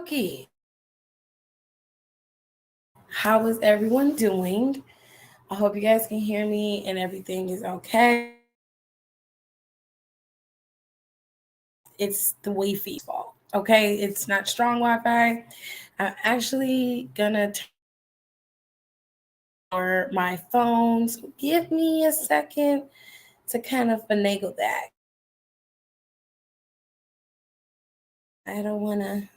Okay. How is everyone doing? I hope you guys can hear me and everything is okay. It's the Wi-Fi's fault. Okay, it's not strong Wi-Fi. I'm actually gonna turn my phone. So give me a second to kind of finagle that. I don't wanna.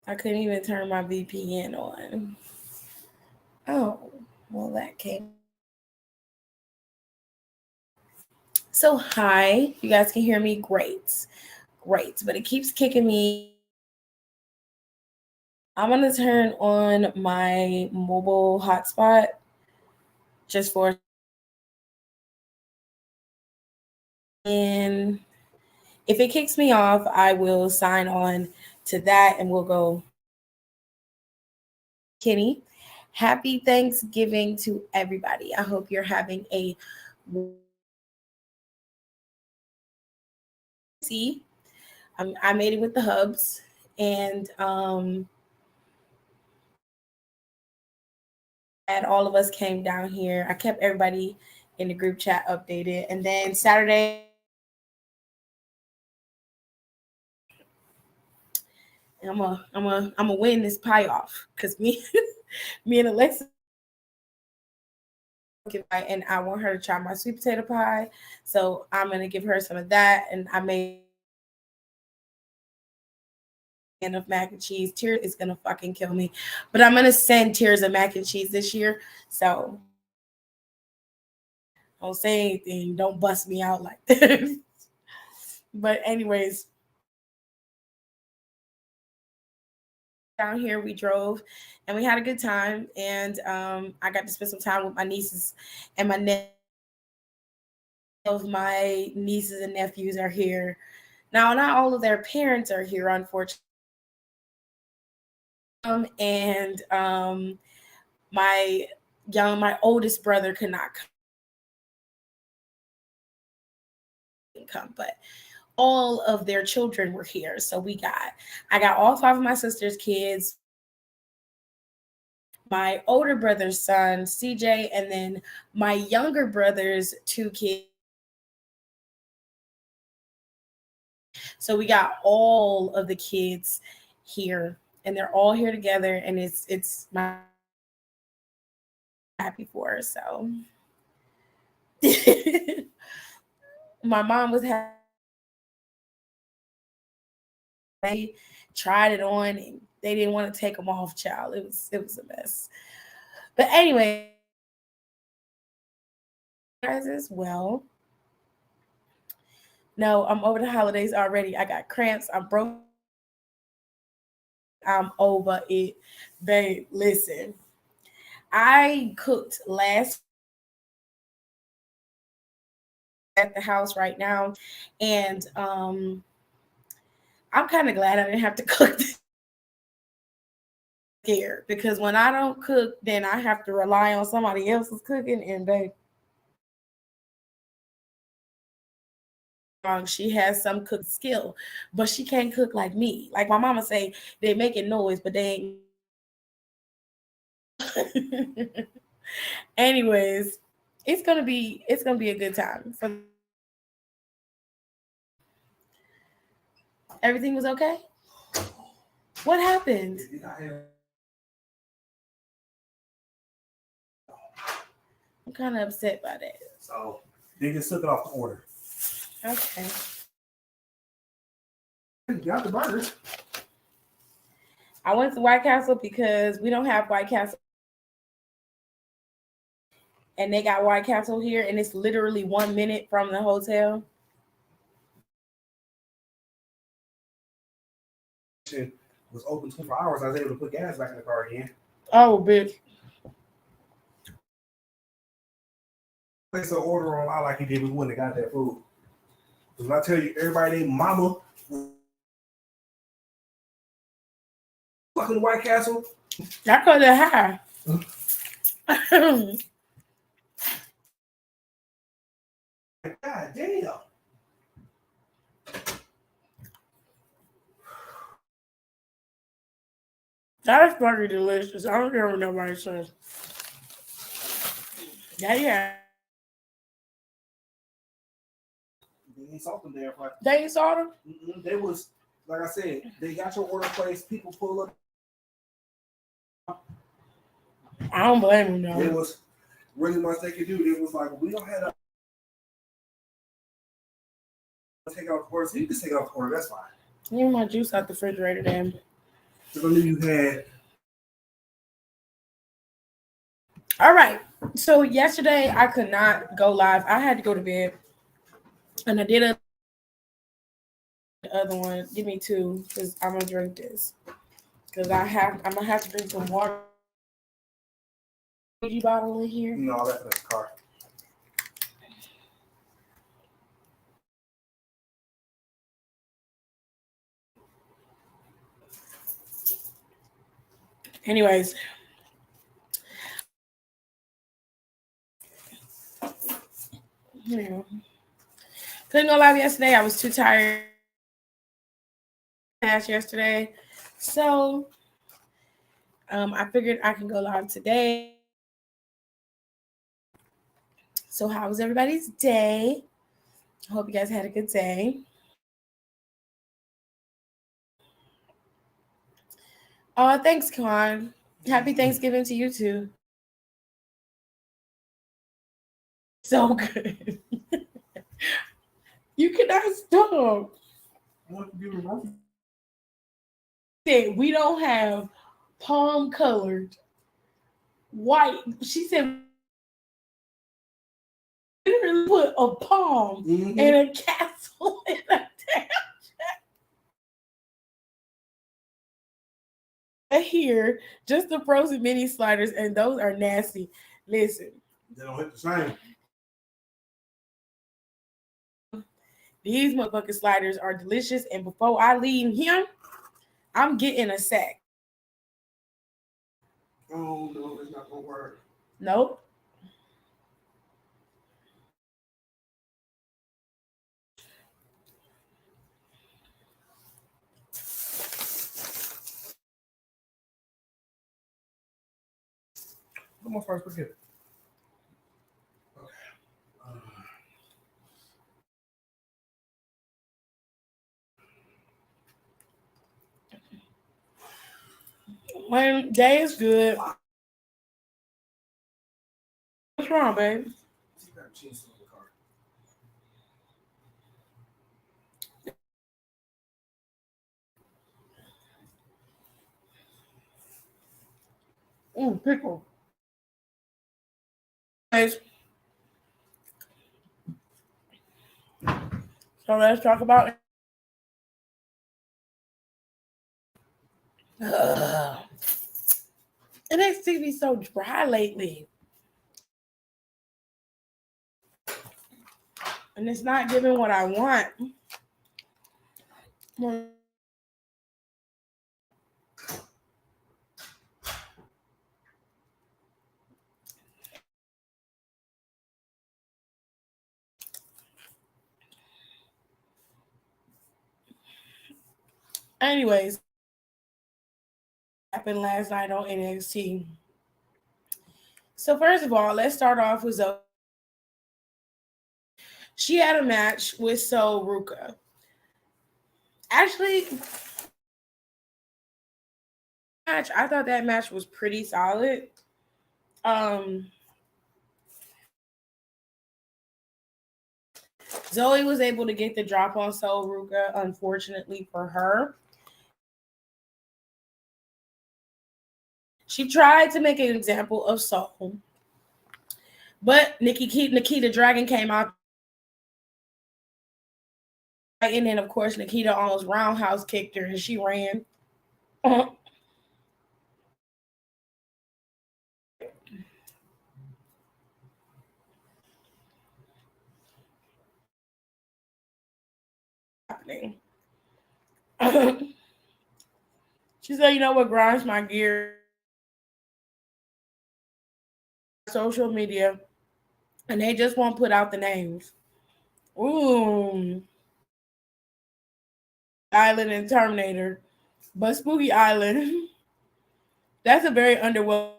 I couldn't even turn my VPN on. Oh, well, that came. So, hi, you guys can hear me? Great, but it keeps kicking me. I'm gonna turn on my mobile hotspot just for, and if it kicks me off, I will sign on to that and we'll go. Kenny, happy Thanksgiving to everybody. I hope you're having a see. I made it with the hubs, and and all of us came down here. I kept everybody in the group chat updated, and then Saturday, I'm a win this pie off because me and Alexa, and I want her to try my sweet potato pie, so I'm gonna give her some of that, and I made of mac and cheese. Tears is gonna fucking kill me, but I'm gonna send Tears of mac and cheese this year, so don't say anything, don't bust me out like this. But anyways, down here we drove and we had a good time, and I got to spend some time with my nieces and my nieces and nephews are here now. Not all of their parents are here, unfortunately, and my oldest brother could not come, but all of their children were here. So I got all five of my sister's kids, my older brother's son, CJ, and then my younger brother's two kids. So we got all of the kids here, and they're all here together, and it's my happy for her. So my mom was happy. They tried it on and they didn't want to take them off, child. It was a mess. But anyway, guys, as well. No, I'm over the holidays already. I got cramps. I'm broke. I'm over it. Babe, listen. I cooked last at the house right now, and I'm kind of glad I didn't have to cook this here, because when I don't cook, then I have to rely on somebody else's cooking, and babe, she has some cook skill, but she can't cook like me. Like my mama say, they making noise, but they ain't. Anyways, it's gonna be a good time. Everything was okay. What happened? I'm kind of upset by that. So they just took it off the order. Okay. Got the burgers. I went to White Castle because we don't have White Castle, and they got White Castle here, and it's literally 1 minute from the hotel. It was open 24 hours. I was able to put gas back in the car again. Oh, bitch. Place an order online like he did, we wouldn't have got that food. Because when I tell you, everybody named Mama fucking White Castle. I could have high. God damn. That is fucking delicious. I don't care what nobody says. Yeah. They ain't salt them there, right? They ain't saw them? They was, like I said, they got your order placed. People pull up. I don't blame them, It though. was really much they could do. It was like, we don't have to take out the order. So you can take out the order. That's fine. Give me my juice out the refrigerator, damn. Because I knew you had. All right. So yesterday I could not go live. I had to go to bed. And I did the other one. Give me two because I'm gonna drink this. Because I'm gonna have to drink some water. Fiji bottle in here. No, I left it in the car. Anyways. Yeah. Couldn't go live yesterday. I was too tired yesterday. So I figured I can go live today. So how was everybody's day? I hope you guys had a good day. Thanks, Con. Happy Thanksgiving to you too. So good. You cannot stop. We don't have palm colored white. She said literally put a palm and a castle in a damn here, just the frozen mini sliders, and those are nasty. Listen, they don't hit the same. These motherfucking sliders are delicious, and before I leave him, I'm getting a sack. Oh no, it's not gonna work. Nope. Come on, first, forget it. When day is good. What's wrong, babe? Pickle. Guys. So let's talk about it makes TV so dry lately. And it's not giving what I want. Anyways, happened last night on NXT. So first of all, let's start off with Zoe. She had a match with Sol Ruka. Actually, I thought that match was pretty solid. Zoe was able to get the drop on Sol Ruka, unfortunately for her. She tried to make an example of Sol, but Nikita Dragon came out. And then, of course, Nikita almost roundhouse kicked her and she ran. Happening. She said, you know what grinds my gear? Social media. And they just won't put out the names. Ooh. Island and Terminator. But Spooky Island, that's a very underwhelming.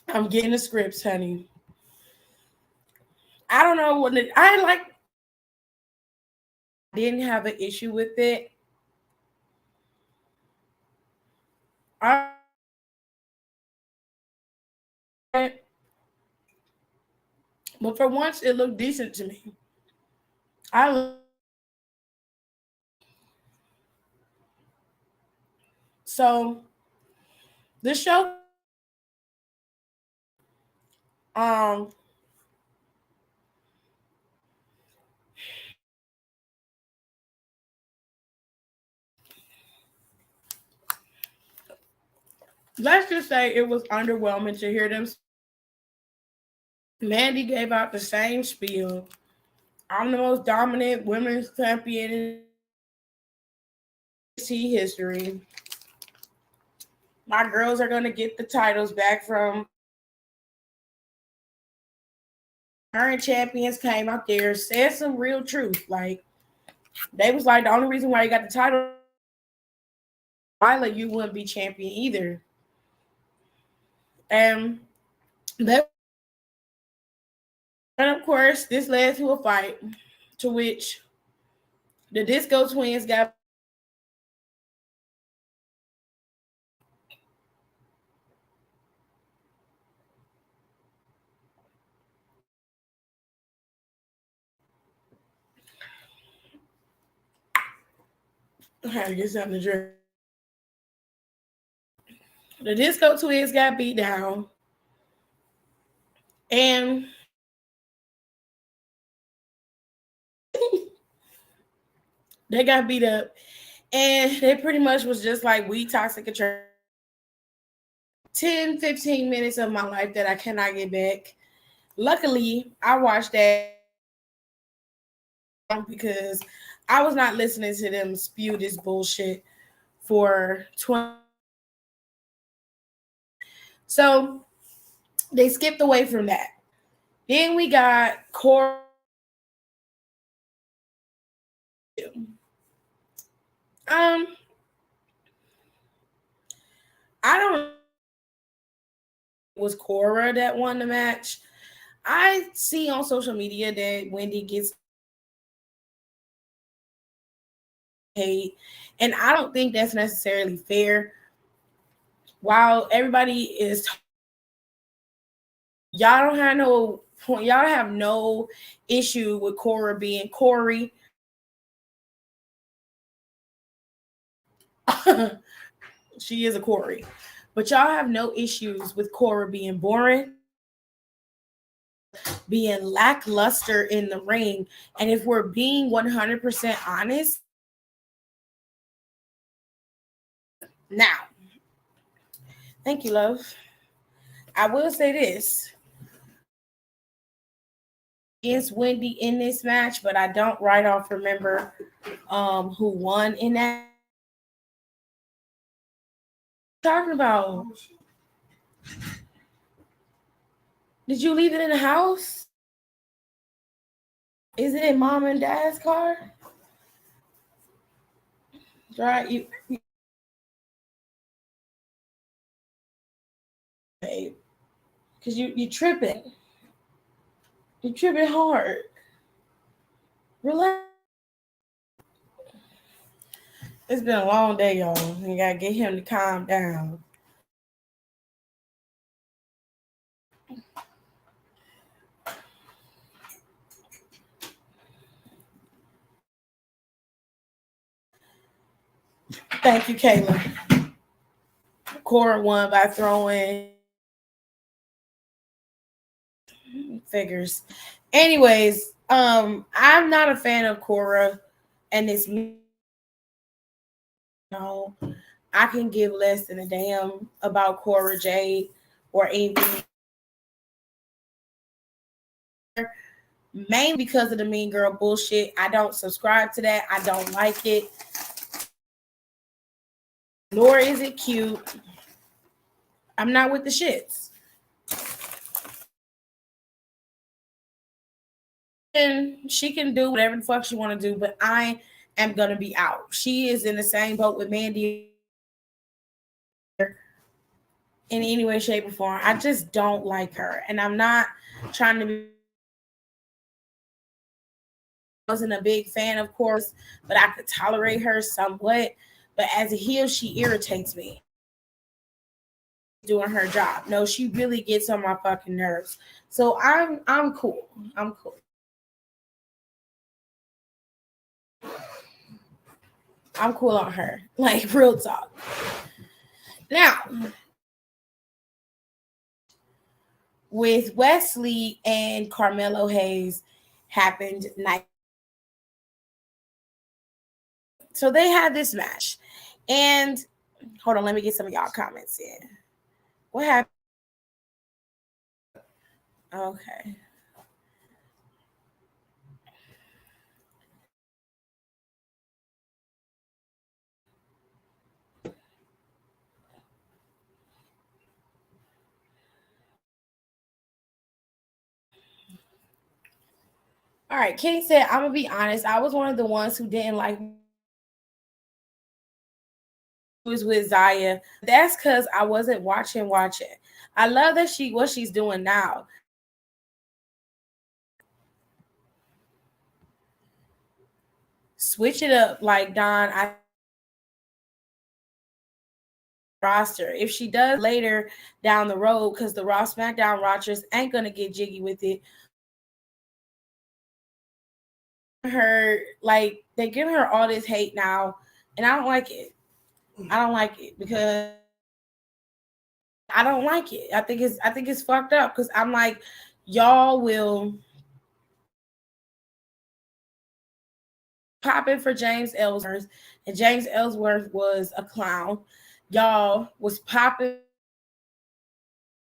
I'm getting the scripts, honey. I don't know what I like. Didn't have an issue with it. I, but for once, it looked decent to me. I so the show. Um, let's just say it was underwhelming to hear them. Mandy gave out the same spiel. I'm the most dominant women's champion in NXT history. My girls are gonna get the titles back from current champions. Came out there, said some real truth. Like they was like the only reason why you got the title, Violet, you wouldn't be champion either. And that, and of course, this led to a fight, to which the Disco Twins got. I had to get something to drink. The Disco Twins got beat down, and they got beat up, and they pretty much was just like we toxic attraction. 10, 15 minutes of my life that I cannot get back. Luckily, I watched that because I was not listening to them spew this bullshit for 20. So they skipped away from that. Then we got Core. I don't. It was Cora that won the match. I see on social media that Wendy gets hate, and I don't think that's necessarily fair. While everybody is, y'all don't have no point, y'all have no issue with Cora being Corey. She is a Corey, but y'all have no issues with Cora being boring, being lackluster in the ring. And if we're being 100% honest, now, thank you, love. I will say this against Wendy in this match, but I don't right off remember who won in that. Talking about, did you leave it in the house? Is it in mom and dad's car? Right, you babe, because you tripping. You tripping hard. Relax. It's been a long day, y'all. You gotta get him to calm down. Thank you, Kayla. Cora won by throwing figures. Anyways, I'm not a fan of Cora and this. No, I can give less than a damn about Cora Jade or anything. Mainly because of the mean girl bullshit. I don't subscribe to that. I don't like it. Nor is it cute. I'm not with the shits. And she can do whatever the fuck she want to do, but I am going to be out. She is in the same boat with Mandy in any way, shape, or form. I just don't like her. And I'm not trying to be... I wasn't a big fan, of course, but I could tolerate her somewhat. But as a heel, she irritates me. Doing her job. No, she really gets on my fucking nerves. So I'm cool. I'm cool. I'm cool on her. Like, real talk. Now, with Wesley and Carmelo Hayes happened night. So they had this match. And hold on, let me get some of y'all comments in. What happened? Okay. All right, Kenny said, I'm going to be honest. I was one of the ones who didn't like was with Zaya. That's because I wasn't watching. I love that what she's doing now. Switch it up, like Don. Roster. If she does later down the road, because the Raw SmackDown Rosters ain't gonna get jiggy with it. Her, like, they give her all this hate now, and I don't like it. I don't like it because I don't like it. I think it's fucked up because I'm like, y'all will pop in for James Ellsworth, and James Ellsworth was a clown. Y'all was popping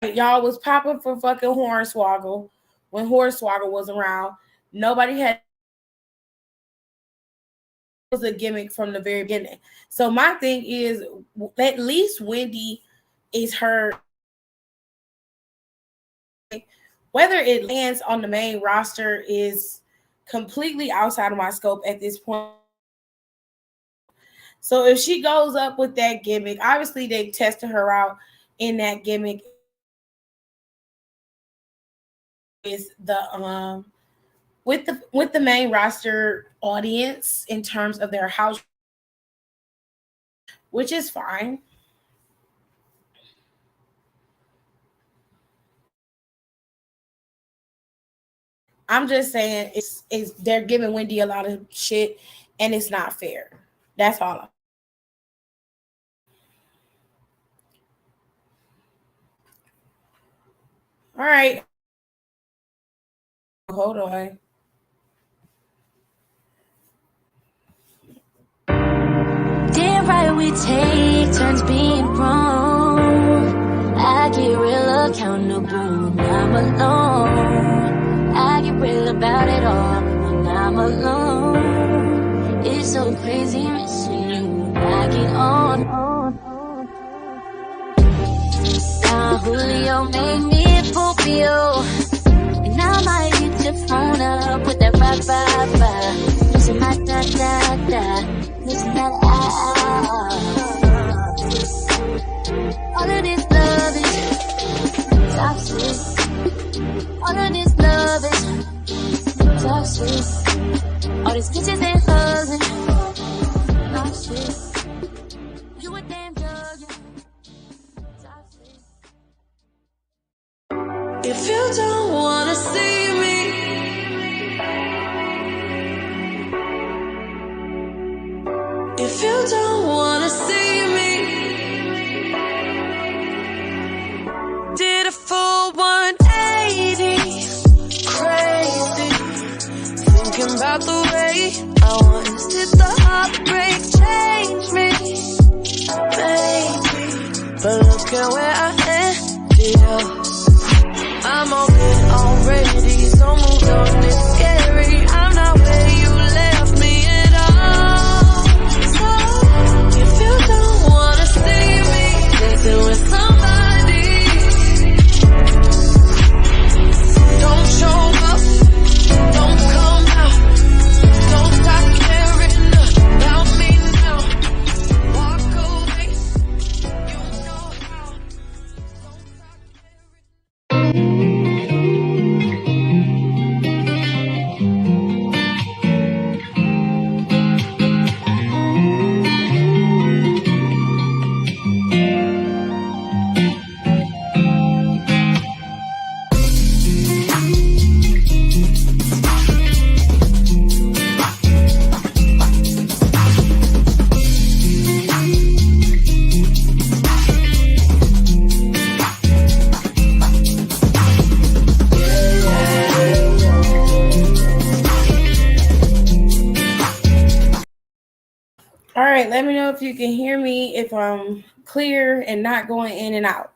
for fucking Hornswoggle when Hornswoggle was around. Nobody had was a gimmick from the very beginning. So my thing is, at least Wendy is her. Whether it lands on the main roster is completely outside of my scope at this point. So if she goes up with that gimmick, obviously they tested her out in that gimmick with the main roster audience in terms of their house, which is fine. I'm just saying it's they're giving Wendy a lot of shit and it's not fair. That's all. All right. Hold on. Damn right we take turns being wrong. I get real accountable when I'm alone. I get real about it all when I'm alone. It's so crazy missing you back it on. Now Julio made me Scorpio, and I might hit your phone up with that bye. Missing my da, missing that all of this love is toxic. All of this love is toxic. All these bitches and hugs and toxic. You a damn drug. Toxic. If you don't wanna see me, if you don't wanna see me, did a full 180, crazy, thinking about the way I was. Did the heartbreak change me, baby? But look at where I ended up. I'm open already, so moved on, it's scary. I'm not where you left me at all. So, if you don't wanna see me dancing with somebody, don't show up, don't come. All right, let me know if you can hear me, if I'm clear and not going in and out.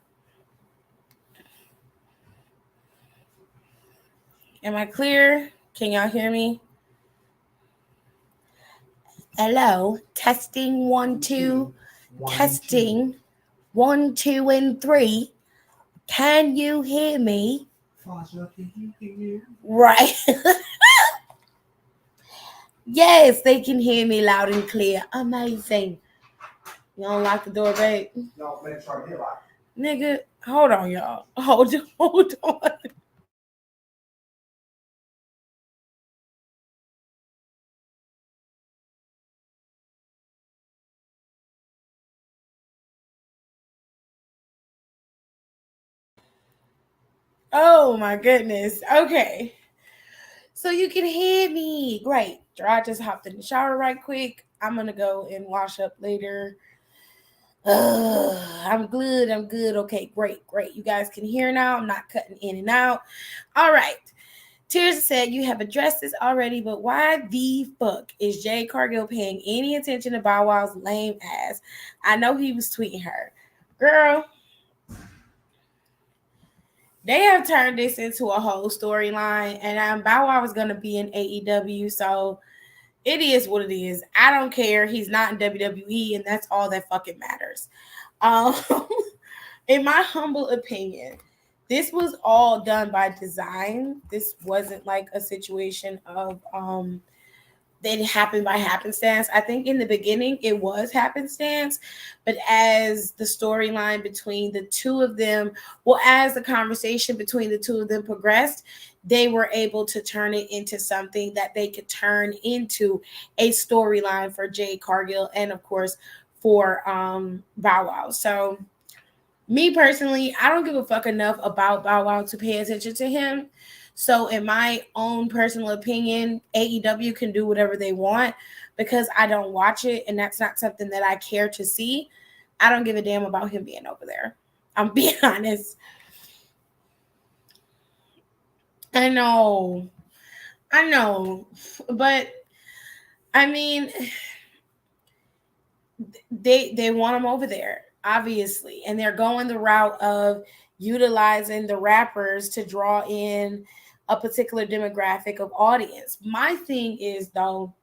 Am I clear? Can y'all hear me? Hello, testing 1 2, testing 1 2 and 3. Can you hear me? Right. Yes, they can hear me loud and clear. Amazing. You don't lock the door, babe? No, man, try to get locked. Nigga, hold on, y'all. Hold on. Oh my goodness. Okay. So you can hear me. Great. I just hopped in the shower right quick. I'm gonna go and wash up later. I'm good. Okay, great. You guys can hear now. I'm not cutting in and out. All right. Tears said you have addressed this already, but why the fuck is Jade Cargill paying any attention to Bow Wow's lame ass? I know he was tweeting her. Girl, they have turned this into a whole storyline, and Bow Wow is going to be in AEW, so it is what it is. I don't care. He's not in WWE, and that's all that fucking matters. In my humble opinion, this was all done by design. This wasn't like a situation of that happened by happenstance. I think in the beginning it was happenstance, but as the storyline between the two of them, as the conversation between the two of them progressed, they were able to turn it into something that they could turn into a storyline for Jade Cargill and of course for Bow Wow. So me personally, I don't give a fuck enough about Bow Wow to pay attention to him. So in my own personal opinion, AEW can do whatever they want because I don't watch it and that's not something that I care to see. I don't give a damn about him being over there. I'm being honest. I know. But I mean, they want him over there, obviously. And they're going the route of utilizing the rappers to draw in a particular demographic of audience. My thing is, though,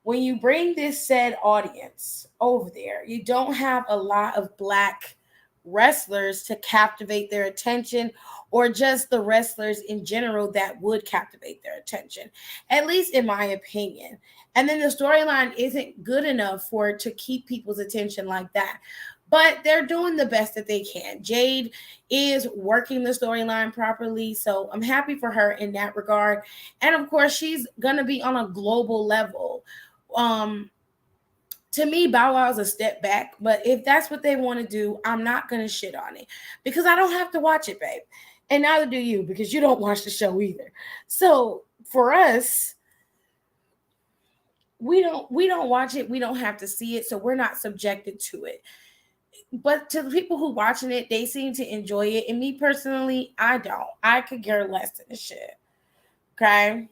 when you bring this said audience over there, you don't have a lot of Black wrestlers to captivate their attention, or just the wrestlers in general that would captivate their attention, at least in my opinion. And then the storyline isn't good enough for it to keep people's attention like that. But they're doing the best that they can. Jade is working the storyline properly, so I'm happy for her in that regard. And of course, she's gonna be on a global level. To me, Bow Wow is a step back, but if that's what they want to do, I'm not gonna shit on it because I don't have to watch it, babe, and neither do you because you don't watch the show either. So for us, we don't watch it. We don't have to see it, so we're not subjected to it. But to the people who watching it, they seem to enjoy it. And me personally, I don't. I could care less than the shit. Okay?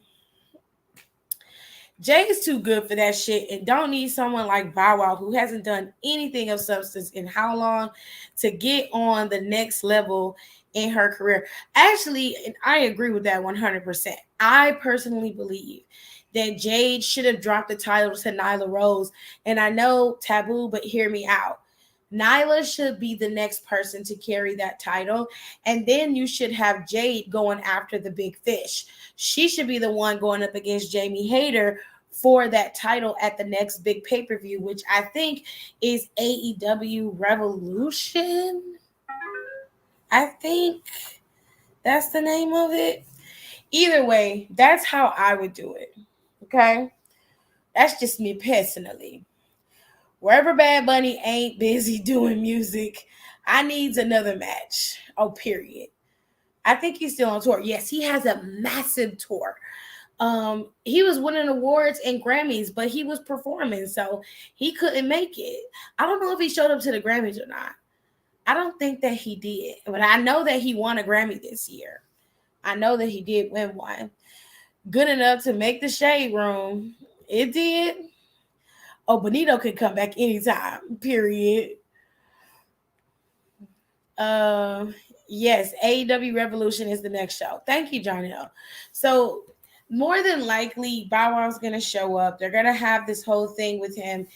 Jay is too good for that shit and don't need someone like Bow Wow who hasn't done anything of substance in how long to get on the next level in her career. Actually, and I agree with that 100%. I personally believe that Jade should have dropped the title to Nyla Rose. And I know taboo, but hear me out. Nyla should be the next person to carry that title. And then you should have Jade going after the big fish. She should be the one going up against Jamie Hayter for that title at the next big pay-per-view, which I think is AEW Revolution. I think that's the name of it. Either way, that's how I would do it. Okay? That's just me personally. Wherever Bad Bunny ain't busy doing music, I needs another match. Oh, period. I think he's still on tour. Yes, he has a massive tour. He was winning awards and Grammys, but he was performing, so he couldn't make it. I don't know if he showed up to the Grammys or not. I don't think that he did, but I know that he won a Grammy this year. I know that he did win one. Good enough to make the Shade Room. It did. Oh, Benito can come back anytime. Period. Yes, AEW Revolution is the next show. Thank you, John Hill. So more than likely, Bow Wow's gonna show up. They're gonna have this whole thing with him.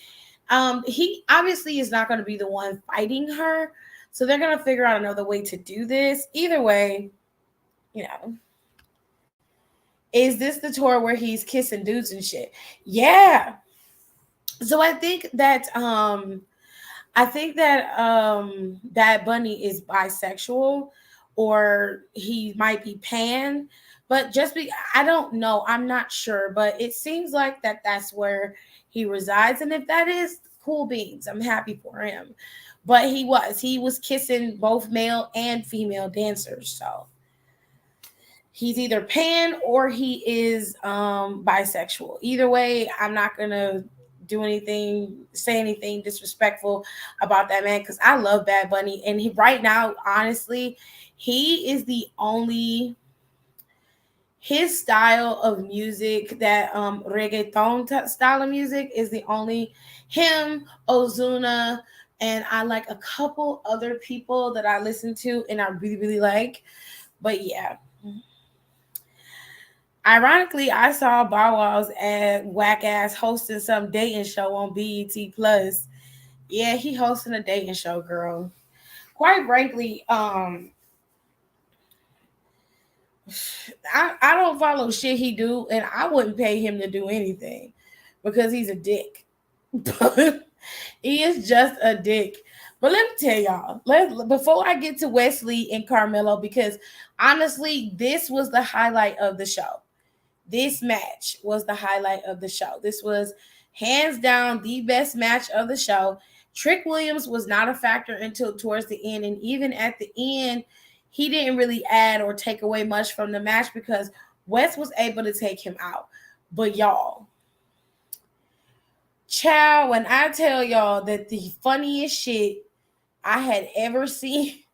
He obviously is not gonna be the one fighting her, so they're gonna figure out another way to do this. Either way, you know. Is this the tour where he's kissing dudes and shit? Yeah. So Bad Bunny is bisexual, or he might be pan, but I don't know, I'm not sure, but it seems like that's where he resides, and if that is, cool beans, I'm happy for him. But he was kissing both male and female dancers, so he's either pan or he is bisexual. Either way, I'm not gonna say anything disrespectful about that man, because I love Bad Bunny, and right now, honestly, he is the only, his style of music, that reggaeton style of music, is the only him, Ozuna, and I like a couple other people that I listen to and I really, really like. But yeah. Ironically, I saw Bow Wow's whack ass hosting some dating show on BET Plus. Yeah, he hosting a dating show, girl. Quite frankly, I don't follow shit he do, and I wouldn't pay him to do anything because he's a dick. He is just a dick. But let me tell y'all, before I get to Wesley and Carmelo, because honestly, this was the highlight of the show. This match was the highlight of the show. This was hands down the best match of the show. Trick Williams was not a factor until towards the end. And even at the end, he didn't really add or take away much from the match because Wes was able to take him out. But y'all, child, when I tell y'all that the funniest shit I had ever seen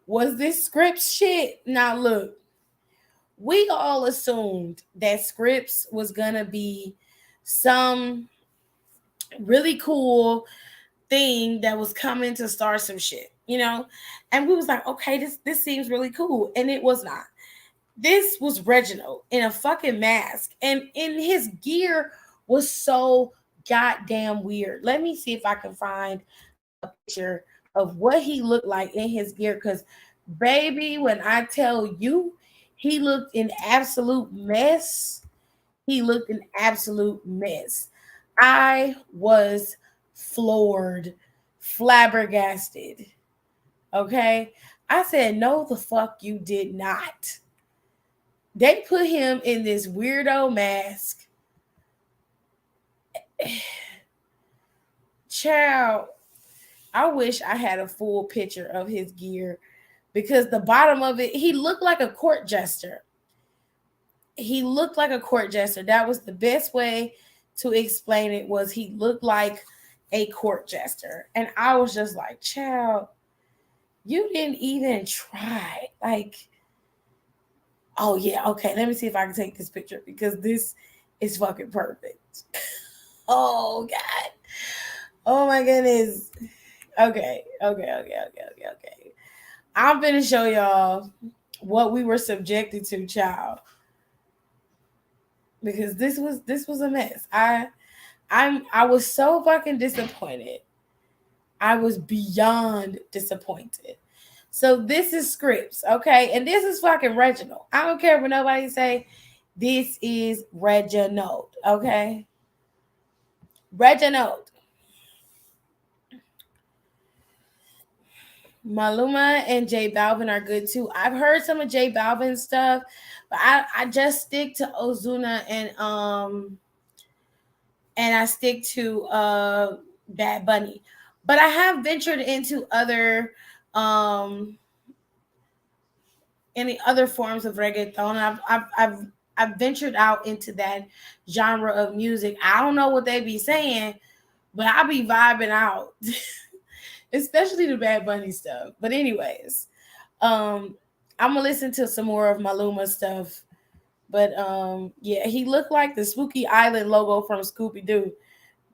was this Scripps shit. Now look, we all assumed that Scripps was gonna be some really cool thing that was coming to start some shit, and we was like, okay, this seems really cool, and it was not. This was Reginald in a fucking mask, and in his gear was so goddamn weird. Let me see if I can find a picture of what he looked like in his gear, because baby, when I tell you, he looked an absolute mess. I was floored, flabbergasted. Okay? I said, no, the fuck you did not. They put him in this weirdo mask. Child, I wish I had a full picture of his gear, because the bottom of it, he looked like a court jester. That was the best way to explain it, was he looked like a court jester. And I was just like, child, you didn't even try. Like, oh yeah, okay, let me see if I can take this picture, because this is fucking perfect. Oh God. Oh my goodness. Okay. I'm gonna show y'all what we were subjected to, child, because this was a mess. I was so fucking disappointed. I was beyond disappointed. So this is Scripps, okay, and this is fucking Reginald. I don't care what nobody say. This is Reginald, okay. Reginald. Maluma and J Balvin are good too. I've heard some of J Balvin's stuff, but I just stick to Ozuna and I stick to Bad Bunny. But I have ventured into other any other forms of reggaeton. I've ventured out into that genre of music. I don't know what they be saying, but I be vibing out. Especially the Bad Bunny stuff. But anyways, I'm gonna listen to some more of Maluma stuff. But yeah, he looked like the Spooky Island logo from Scooby-Doo.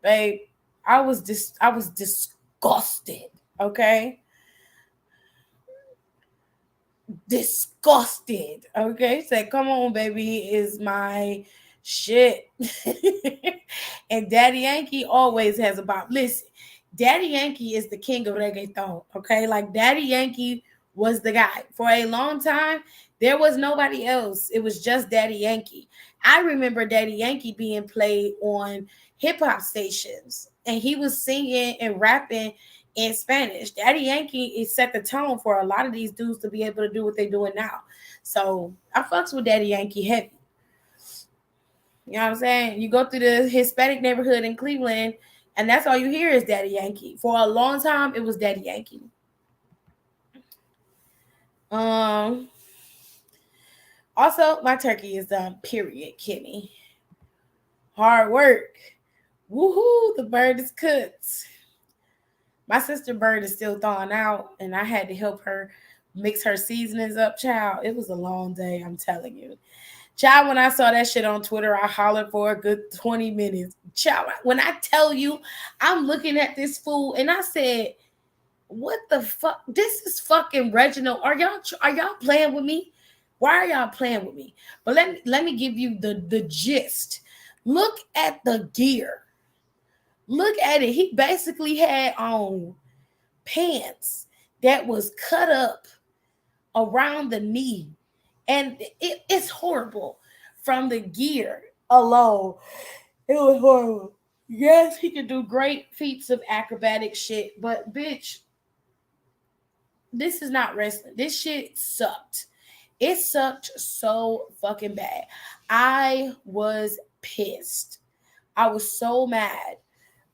babe, I was disgusted. Okay, disgusted. Okay, said, "Come on, baby, he is my shit." And Daddy Yankee always has a bop. Listen, Daddy Yankee is the king of reggaeton. Okay, like Daddy Yankee was the guy for a long time. There was nobody else. It was just Daddy Yankee. I remember Daddy Yankee being played on hip hop stations, and he was singing and rapping in Spanish. Daddy Yankee is set the tone for a lot of these dudes to be able to do what they're doing now. So I fucks with Daddy Yankee heavy. You know what I'm saying? You go through the Hispanic neighborhood in Cleveland, and that's all you hear is Daddy Yankee. For a long time, it was Daddy Yankee. Also, my turkey is done. Period, Kenny. Hard work. Woohoo! The bird is cooked. My sister bird is still thawing out, and I had to help her mix her seasonings up, child. It was a long day, I'm telling you. Child, when I saw that shit on Twitter, I hollered for a good 20 minutes. Child, when I tell you, I'm looking at this fool, and I said, what the fuck? This is fucking Reginald. Are y'all playing with me? Why are y'all playing with me? But let me give you the gist. Look at the gear. Look at it. He basically had on pants that was cut up around the knee. And it's horrible from the gear alone. It was horrible. Yes, he could do great feats of acrobatic shit, but bitch, this is not wrestling. This shit sucked. It sucked so fucking bad. I was pissed. I was so mad.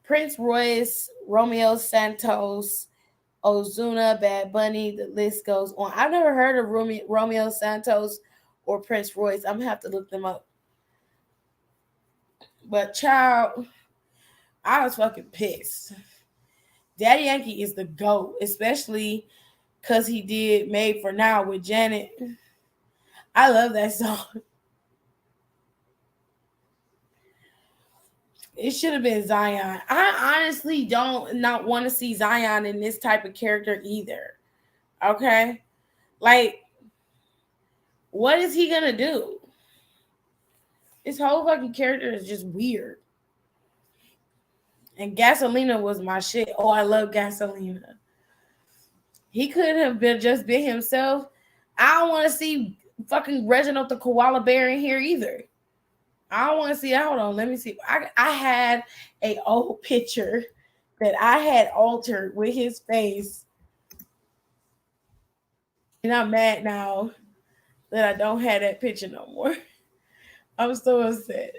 Prince Royce, Romeo Santos, Ozuna, Bad Bunny, the list goes on. I've never heard of Romeo Santos or Prince Royce. I'm gonna have to look them up. But child, I was fucking pissed. Daddy Yankee is the GOAT, especially because he did Made for Now with Janet. I love that song. It should have been Zion. I honestly don't not want to see Zion in this type of character either. Okay? Like, what is he gonna do? His whole fucking character is just weird. And Gasolina was my shit. Oh, I love Gasolina. He could have been himself. I don't want to see fucking Reginald the koala bear in here either. I don't want to see. Hold on, let me see. I had a old picture that I had altered with his face, and I'm mad now that I don't have that picture no more. I'm so upset.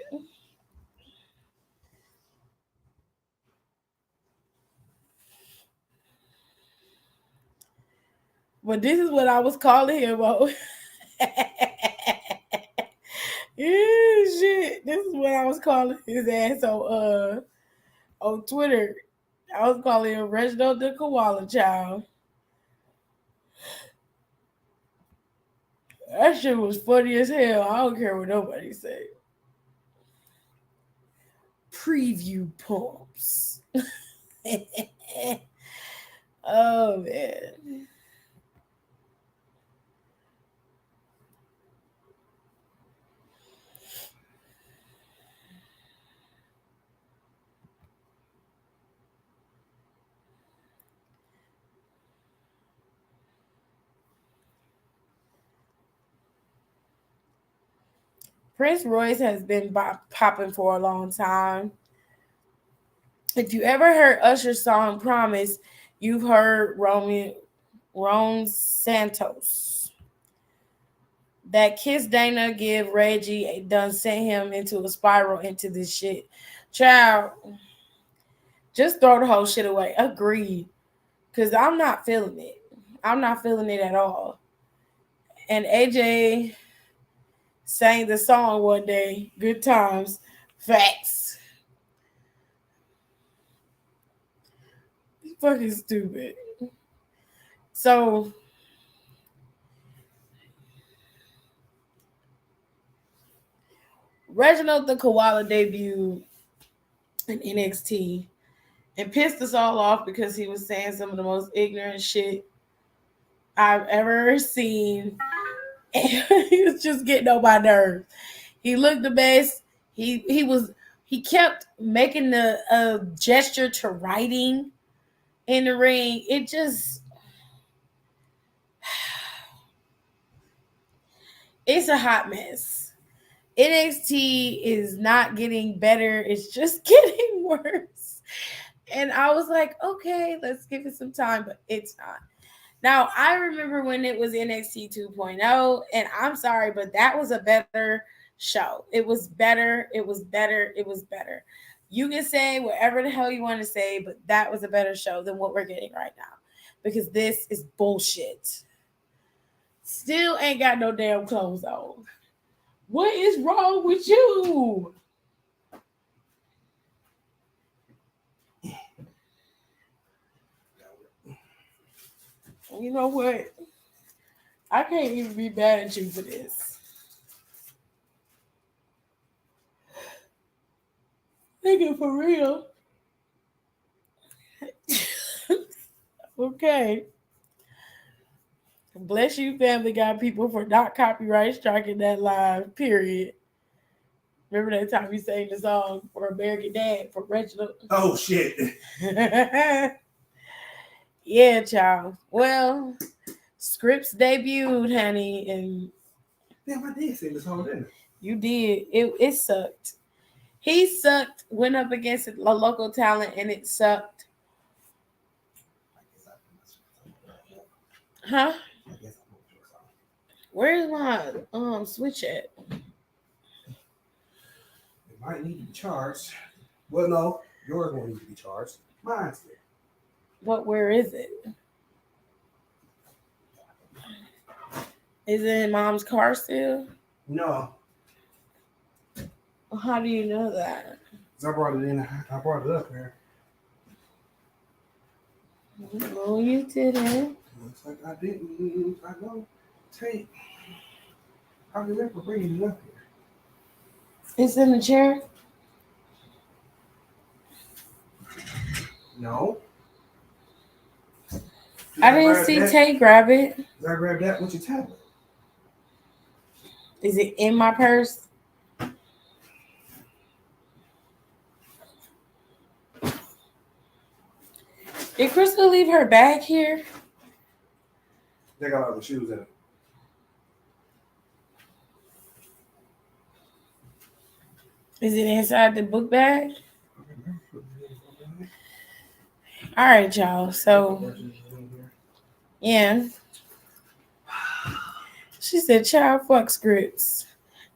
But this is what I was calling him about. Shit. This is what I was calling his ass on Twitter. I was calling him Reginald the Koala Child. That shit was funny as hell. I don't care what nobody say. Preview pumps. Oh man. Prince Royce has been popping for a long time. If you ever heard Usher's song Promise, you've heard Ron Santos. That Kiss Dana give Reggie done sent him into a spiral into this shit. Child, just throw the whole shit away. Agreed. Because I'm not feeling it. I'm not feeling it at all. And AJ sang the song one day. Good times. Facts. Fucking stupid. So Reginald the Koala debuted in NXT and pissed us all off because he was saying some of the most ignorant shit I've ever seen. And he was just getting on my nerves. He looked the best. He kept making the gesture to writing in the ring. It just, it's a hot mess. NXT is not getting better. It's just getting worse. And I was like, okay, let's give it some time, but it's not. Now, I remember when it was NXT 2.0, and I'm sorry, but that was a better show. It was better. It was better. It was better. You can say whatever the hell you want to say, but that was a better show than what we're getting right now because this is bullshit. Still ain't got no damn clothes on. What is wrong with you? You know what? I can't even be mad at you for this. Nigga, for real. Okay. Bless you, Family Guy people, for not copyright striking that live, period. Remember that time you sang the song for American Dad for Reginald? Oh, shit. Yeah, child. Well, Scripps debuted, honey, and Damn, I did sing the song, didn't I? you did. It sucked. He sucked, went up against a local talent, and it sucked. Huh? Where's my switch at? It might need to be charged. Well, no, yours won't need to be charged. Mine's there. But where is it? Is it in Mom's car still? No, How do you know that? 'cause I brought it in. I brought it up here. No, you didn't. Looks like I didn't. I know. Tape. I remember bringing it up here. It's in the chair? No. I didn't see Tay grab it. Did I grab that with your tablet? Is it in my purse? Did Crystal leave her bag here? They got all the shoes in it. Is it inside the book bag? All right, y'all. So, yeah. She said, child, fuck Scripps.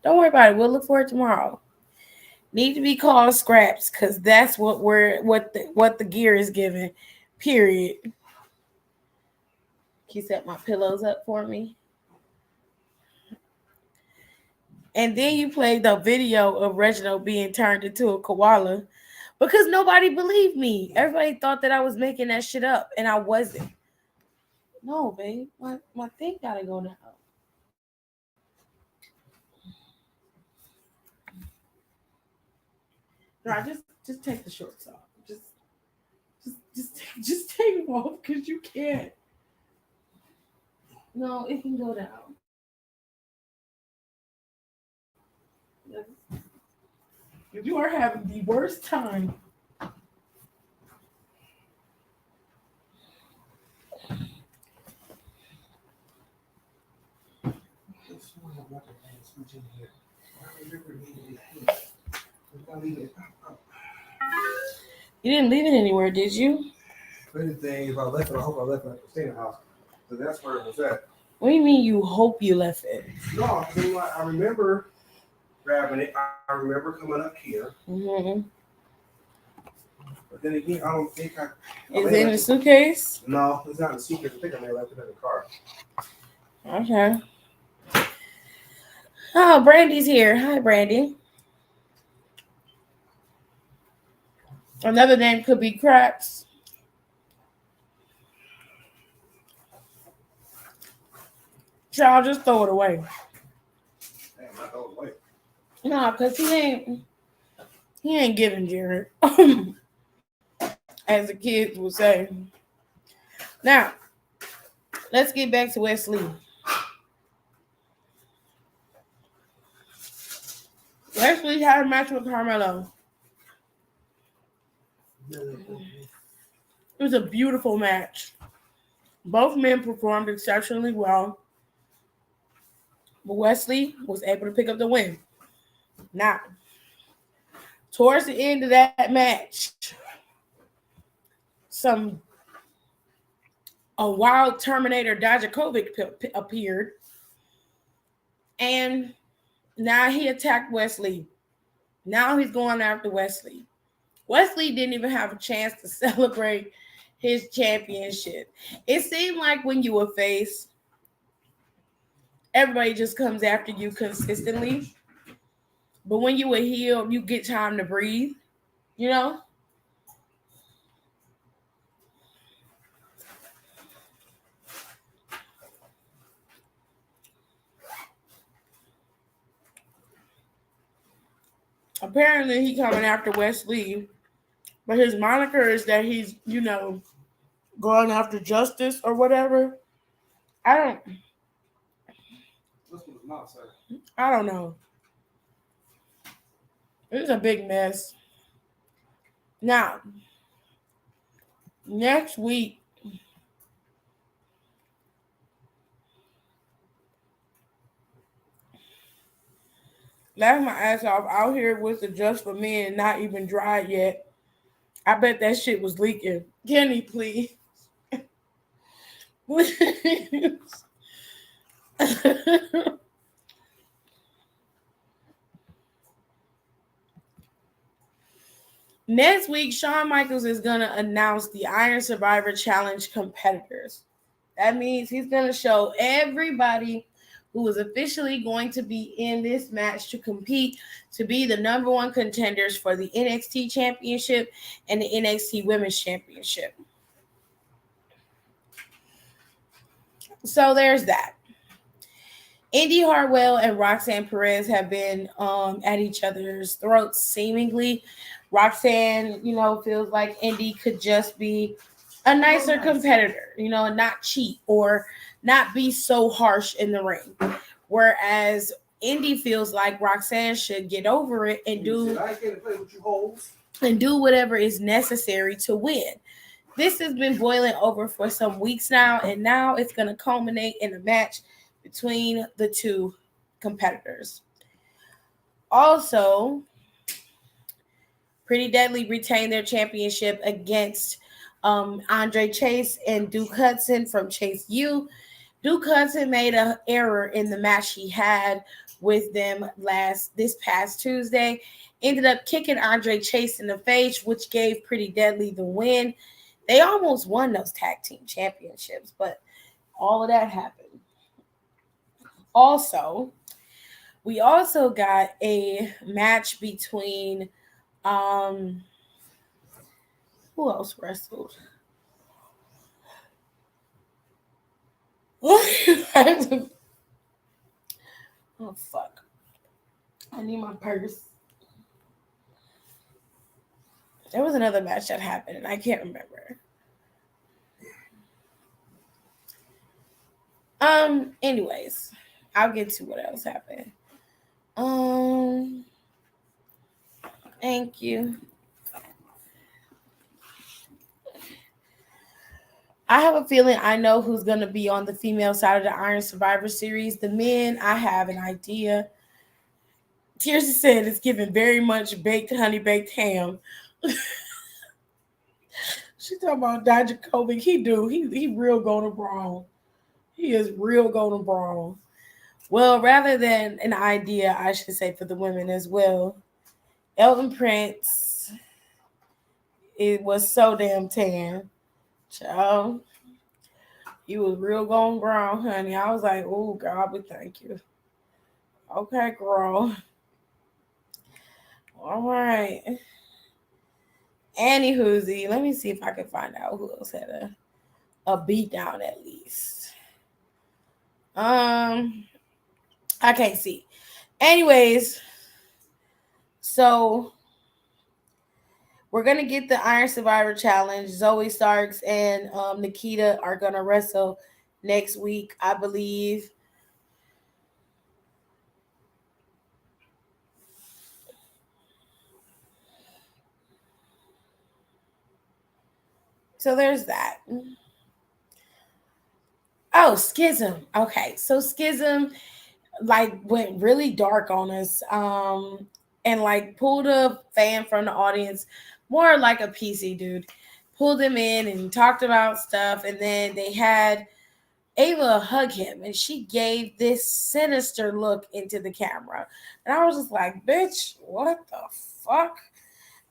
Don't worry about it. We'll look for it tomorrow. Need to be called scraps because that's what the gear is giving. Period. Can you set my pillows up for me? And then you played the video of Reginald being turned into a koala because nobody believed me. Everybody thought that I was making that shit up, and I wasn't. No, babe. My thing gotta go now. No, just take the shorts off. Just take them off because you can't. No, it can go down. You are having the worst time. You didn't leave it anywhere, did you? Anything, if I left it, I hope I left it at the staying house. So that's where it was at. What do you mean you hope you left it? No, I remember grabbing it. I remember coming up here. Mm-hmm. But then again, I don't think I. Is it in the suitcase? No, it's not in the suitcase. I think I may have left it in the car. Okay. Oh, Brandy's here. Hi, Brandy. Another name could be Cracks. Child, just throw it away. Damn, I throw it away. No, because he He ain't giving Jared, as the kids would say. Now, let's get back to Wesley. Wesley had a match with Carmelo. It was a beautiful match. Both men performed exceptionally well, but Wesley was able to pick up the win. Now, towards the end of that match, a wild Terminator Dijakovic appeared, and now he attacked Wesley. Now he's going after Wesley. Wesley didn't even have a chance to celebrate his championship. It seemed like when you were face, everybody just comes after you consistently. But when you were heel, you get time to breathe, you know? Apparently, he coming after Wesley, but his moniker is that he's, going after justice or whatever. I don't know. It's a big mess. Now, next week, laugh my ass off out here with the Just for Men not even dried yet. I bet that shit was leaking. Kenny, please. Please. Next week, Shawn Michaels is going to announce the Iron Survivor Challenge competitors. That means he's going to show everybody who is officially going to be in this match to compete to be the number one contenders for the NXT Championship and the NXT Women's Championship. So there's that. Indy Hartwell and Roxanne Perez have been at each other's throats, seemingly. Roxanne, feels like Indy could just be a nicer competitor, and not cheat or not be so harsh in the ring. Whereas Indy feels like Roxanne should get over it and do whatever is necessary to win. This has been boiling over for some weeks now, and now it's going to culminate in a match between the two competitors. Also, Pretty Deadly retained their championship against Andre Chase and Duke Hudson from Chase U. Duke Hudson made an error in the match he had with them this past Tuesday. Ended up kicking Andre Chase in the face, which gave Pretty Deadly the win. They almost won those tag team championships, but all of that happened. Also, we also got a match between who else wrestled? Oh fuck. I need my purse. There was another match that happened and I can't remember. Anyways, I'll get to what else happened. Thank you. I have a feeling I know who's going to be on the female side of the Iron Survivor Series. The men, I have an idea. Tirza said it's giving very much honey baked ham. She talking about Dijakovic. He real golden brawl. He is real golden brawl. Well, rather than an idea, I should say for the women as well. Elton Prince, it was so damn tan. Child, you was real golden brown, honey. I was like, oh, God, but thank you. Okay, girl. All right. Anywhoosie, let me see if I can find out who else had a beat down at least. I can't see. Anyways, so we're gonna get the Iron Survivor Challenge. Zoe Starks and Nikita are gonna wrestle next week, I believe. So there's that. Oh, Schism. Okay, so Schism like went really dark on us, and like pulled a fan from the audience, more like a PC dude, pulled him in and talked about stuff, and then they had Ava hug him, and she gave this sinister look into the camera, and I was just like, "Bitch, what the fuck?"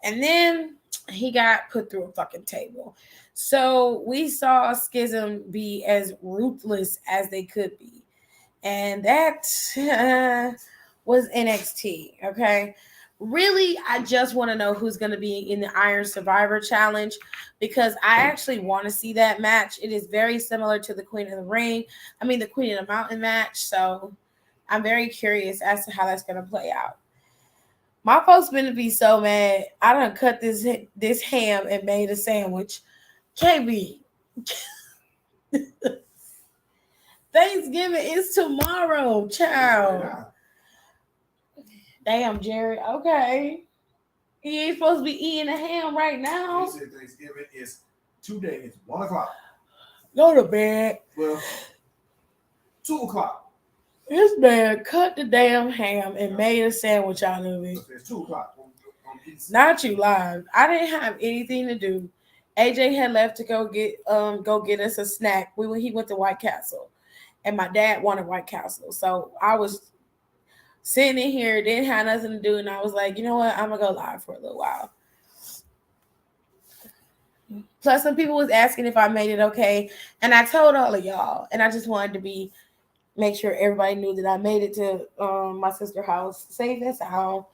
And then he got put through a fucking table. So we saw Schism be as ruthless as they could be. And that was NXT. Okay. Really, I just want to know who's going to be in the Iron Survivor Challenge because I actually want to see that match. It is very similar to the Queen of the Ring. The Queen of the Mountain match. So I'm very curious as to how that's going to play out. My folks been to be so mad. I done cut this ham and made a sandwich. KB. Thanksgiving is tomorrow, child. Damn, Jerry. Okay. He ain't supposed to be eating a ham right now. He said Thanksgiving is today. It's 1 o'clock. Go to bed. Well, 2 o'clock. This man cut the damn ham and made a sandwich out of it. It's 2 o'clock on pizza. Not you live. I didn't have anything to do. AJ had left to go get us a snack. He went to White Castle. And my dad wanted White Castle. So I was sitting in here, didn't have nothing to do. And I was like, you know what? I'm going to go live for a little while. Plus, some people was asking if I made it okay. And I told all of y'all. And I just wanted to make sure everybody knew that I made it to my sister's house safe and sound.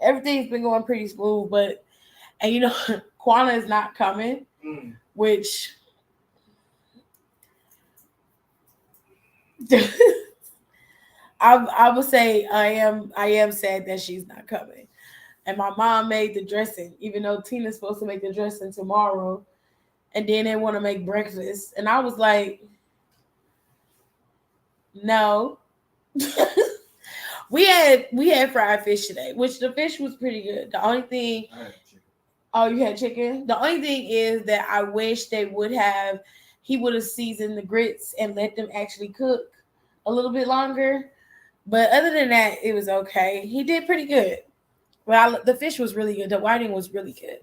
Everything's been going pretty smooth. And you know, Quana is not coming, which... I would say I am sad that she's not coming. And my mom made the dressing, even though Tina's supposed to make the dressing tomorrow. And then they want to make breakfast. And I was like, no. we had fried fish today, which the fish was pretty good. The only thing you had chicken? The only thing is that I wish he would have seasoned the grits and let them actually cook a little bit longer. But other than that, it was okay. He did pretty good. Well, the fish was really good. The whiting was really good.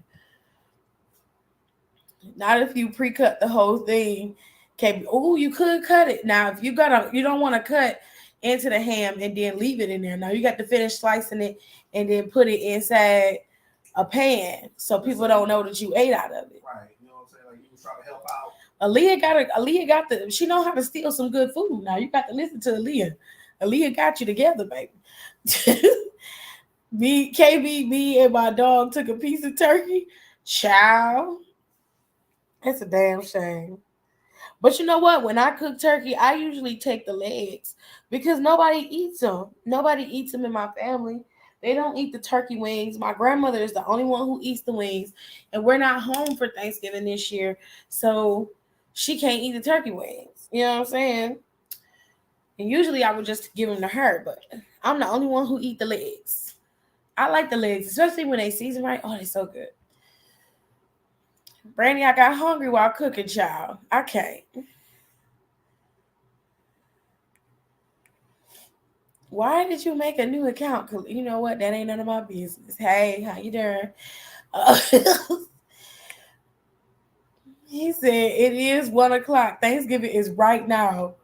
Not if you pre-cut the whole thing. Okay. Oh, you could cut it. Now, if you don't want to cut into the ham and then leave it in there. Now you got to finish slicing it and then put it inside a pan so people don't know that you ate out of it. Right. You know what I'm saying? Like you was trying to help out. Aaliyah she know how to steal some good food. Now you got to listen to Aaliyah. Aaliyah got you together, baby. Me, and my dog took a piece of turkey. Child. It's a damn shame. But you know what? When I cook turkey, I usually take the legs because nobody eats them. Nobody eats them in my family. They don't eat the turkey wings. My grandmother is the only one who eats the wings. And we're not home for Thanksgiving this year. So she can't eat the turkey wings. You know what I'm saying? And usually I would just give them to her. But I'm the only one who eat the legs. I like the legs, especially when they season right. Oh, they're so good. Brandy, I got hungry while cooking, child. I can't. Why did you make a new account? You know what? That ain't none of my business. Hey, how you doing? He said, it is 1 o'clock. Thanksgiving is right now.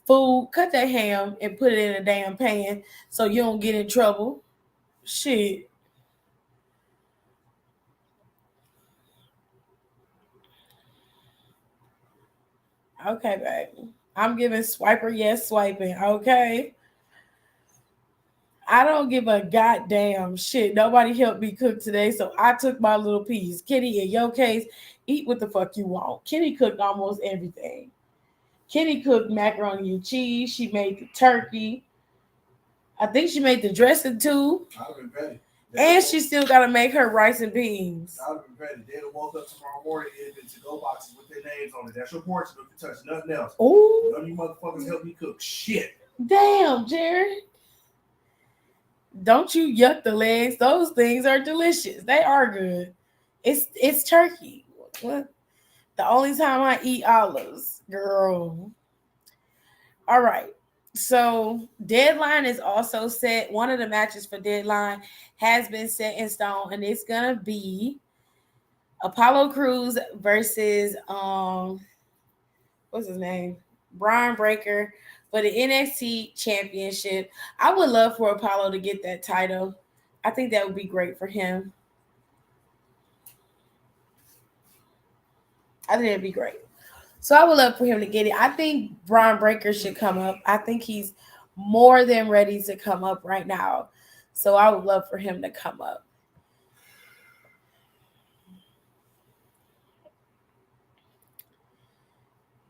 Food, cut that ham and put it in a damn pan so you don't get in trouble. Shit. Okay, baby. I'm giving swiper yes swiping. Okay. I don't give a goddamn shit. Nobody helped me cook today, so I took my little piece. Kenny, in your case, eat what the fuck you want. Kenny cooked almost everything. Kenny cooked macaroni and cheese. She made the turkey. I think she made the dressing too. I've been ready. And she still gotta make her rice and beans. I'd have been ready. They'd have woke up tomorrow morning and been to go boxes with their names on it. That's your portion. Don't you touch nothing else. Oh, None of you motherfuckers help me cook shit. damn, Jared. Don't you yuck the legs. Those things are delicious. They are good. It's turkey. What? The only time I eat olives, girl. All right. So deadline is also set. One of the matches for deadline has been set in stone, and it's gonna be Apollo Crews versus what's his name? Brian Breaker for the NXT championship. I would love for Apollo to get that title. I think that would be great for him. I think it'd be great. So I would love for him to get it. I think Brian Breaker should come up. I think he's more than ready to come up right now. So I would love for him to come up.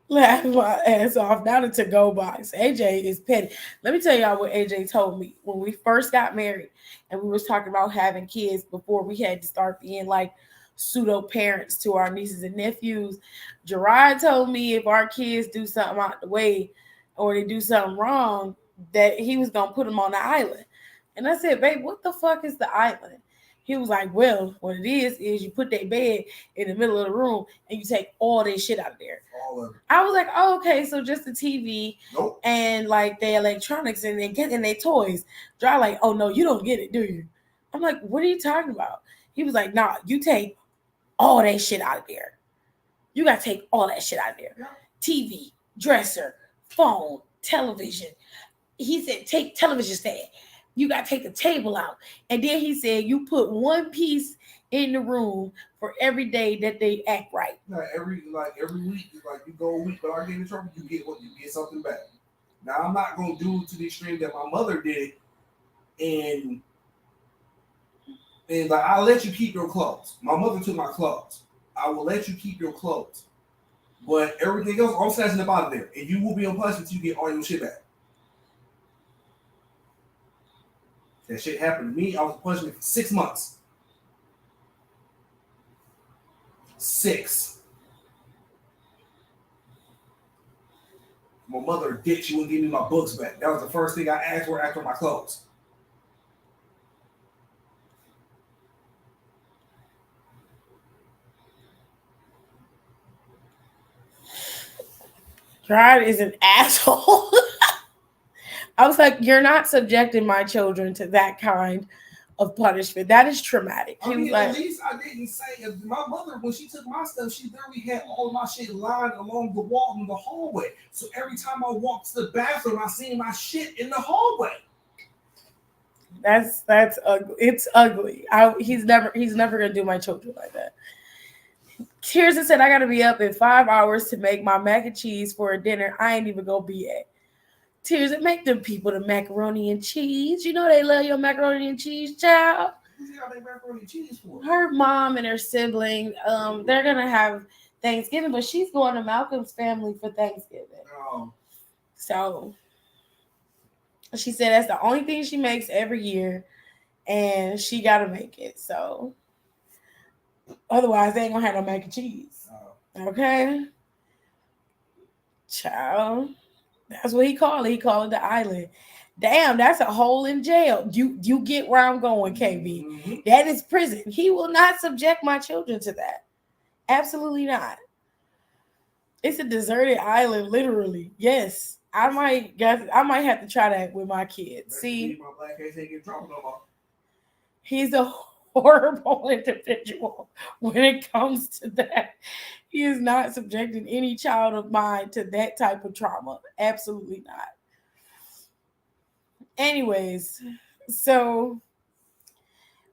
Laugh my ass off. Now the to-go box. AJ is petty. Let me tell y'all what AJ told me when we first got married and we was talking about having kids before we had to start being like pseudo parents to our nieces and nephews. Gerard told me if our kids do something out the way or they do something wrong, that he was gonna put them on the island. And I said, babe, what the fuck is the island? He was like, well, what it is you put that bed in the middle of the room and you take all that shit out of there. All of it. I was like, oh, okay, so just the TV Nope. and like the electronics and then getting their toys. Dry like, oh no, you don't get it, do you? I'm like, what are you talking about? He was like, nah, you take all that shit out of there. You gotta take all that shit out of there. Yeah. TV, dresser, phone, television. He said, take television stand. You gotta take the table out. And then he said, you put one piece in the room for every day that they act right. Like every week, it's like you go a week without getting in trouble, you get something back. Now I'm not gonna do it to the extreme that my mother did, and like I'll let you keep your clothes. My mother took my clothes. I will let you keep your clothes, but everything else I'm snatching up out of there, and you will be on punishment until you get all your shit back. That shit happened to me. I was on punishment for 6 months. 6. My mother did. She wouldn't give me my books back. That was the first thing I asked for after my clothes. Gerard is an asshole. I was like, you're not subjecting my children to that kind of punishment. That is traumatic. He was like, at least I didn't say. My mother, when she took my stuff, she literally had all of my shit lined along the wall in the hallway. So every time I walked to the bathroom, I seen my shit in the hallway. That's ugly. It's ugly. He's never gonna do my children like that. Tears said, I gotta be up in 5 hours to make my mac and cheese for a dinner I ain't even gonna be at. Tears, it make them people the macaroni and cheese. You know they love your macaroni and cheese, child. Who's got that macaroni and cheese for? Her mom and her sibling, they're gonna have Thanksgiving, but she's going to Malcolm's family for Thanksgiving. So she said that's the only thing she makes every year, and she gotta make it. So otherwise, they ain't gonna have no mac and cheese. Okay, child. That's what he called it. He called it the island. Damn, that's a hole in jail. You get where I'm going, KB. Mm-hmm. That is prison. He will not subject my children to that. Absolutely not. It's a deserted island, literally. Yes, I might have to try that with my kids. See, my black ass ain't get trouble no more. He's a horrible individual when it comes to that. He is not subjecting any child of mine to that type of trauma. Absolutely not. Anyways, so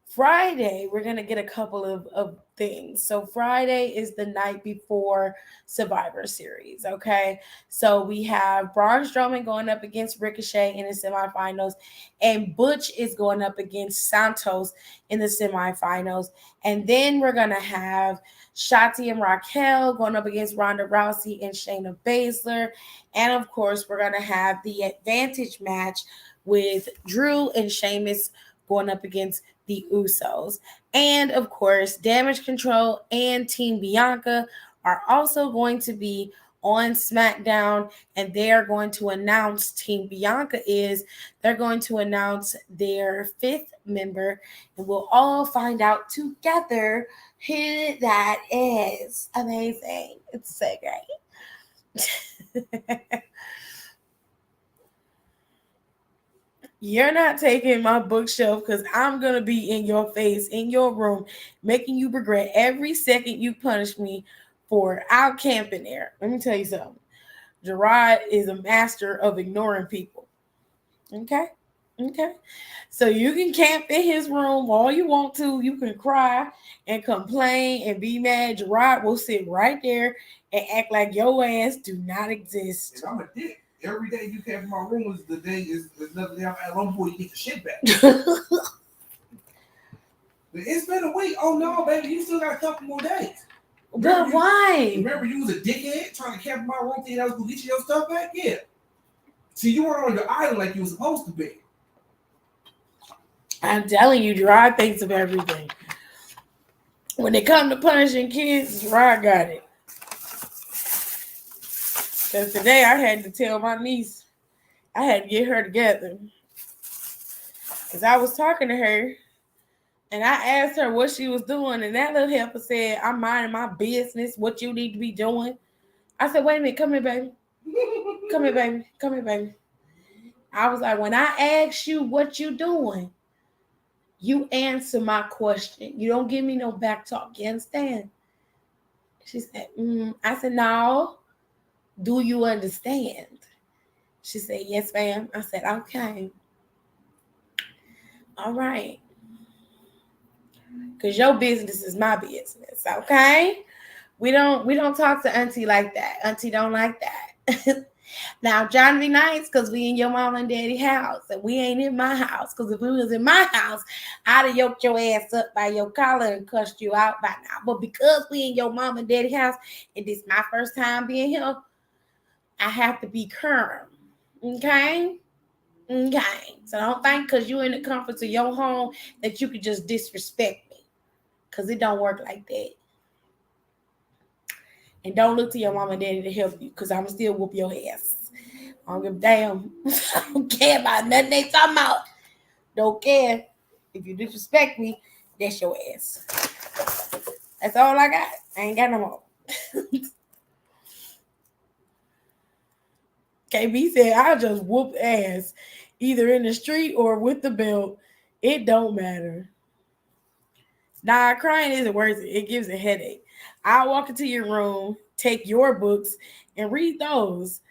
Friday, we're going to get a couple of things. So Friday is the night before Survivor Series, okay? So we have Braun Strowman going up against Ricochet in the semifinals, and Butch is going up against Santos in the semifinals. And then we're going to have Shotzi and Raquel going up against Ronda Rousey and Shayna Baszler. And, of course, we're going to have the advantage match with Drew and Sheamus going up against the Usos. And of course, Damage Control and Team Bianca are also going to be on SmackDown, and they are going to announce they're going to announce their 5th member, and we'll all find out together who that is. Amazing. It's so great. You're not taking my bookshelf because I'm going to be in your face, in your room, making you regret every second you punish me for out camping there. Let me tell you something. Gerard is a master of ignoring people. Okay? So you can camp in his room all you want to. You can cry and complain and be mad. Gerard will sit right there and act like your ass do not exist. And I'm a dick. Every day you came in my room is the day is another day I'm at home before you get the shit back. It's been a week. Oh no, baby, you still got a couple more days. But why? Remember you was a dickhead trying to camp in my room thinking I was gonna get you your stuff back? Yeah. See, you weren't on your island like you were supposed to be. I'm telling you, Gerard thinks of everything. When they come to punishing kids, Gerard got it. Because today I had to tell my niece, I had to get her together. Because I was talking to her, and I asked her what she was doing, and that little helper said, I'm minding my business, what you need to be doing. I said, wait a minute, come here, baby. Come here, baby. Come here, baby. I was like, when I ask you what you doing, you answer my question. You don't give me no back talk. You understand? She said, I said, no. Do you understand? She said, yes, ma'am. I said, okay. All right. Because your business is my business, okay? We don't talk to Auntie like that. Auntie don't like that. Now, John be nice because we in your mom and daddy house, and we ain't in my house. Because if we was in my house, I'd have yoked your ass up by your collar and cussed you out by now. But because we in your mom and daddy house, and this is my first time being here, I have to be firm. Okay? Okay. So don't think because you're in the comfort of your home that you could just disrespect me. Because it don't work like that. And don't look to your mom and daddy to help you, because I'm still whoop your ass. I don't give a damn. I don't care about nothing they talking about. Don't care. If you disrespect me, that's your ass. That's all I got. I ain't got no more. KB said, I just whoop ass, either in the street or with the belt. It don't matter. Nah, crying isn't worth it. It gives a headache. I'll walk into your room, take your books, and read those.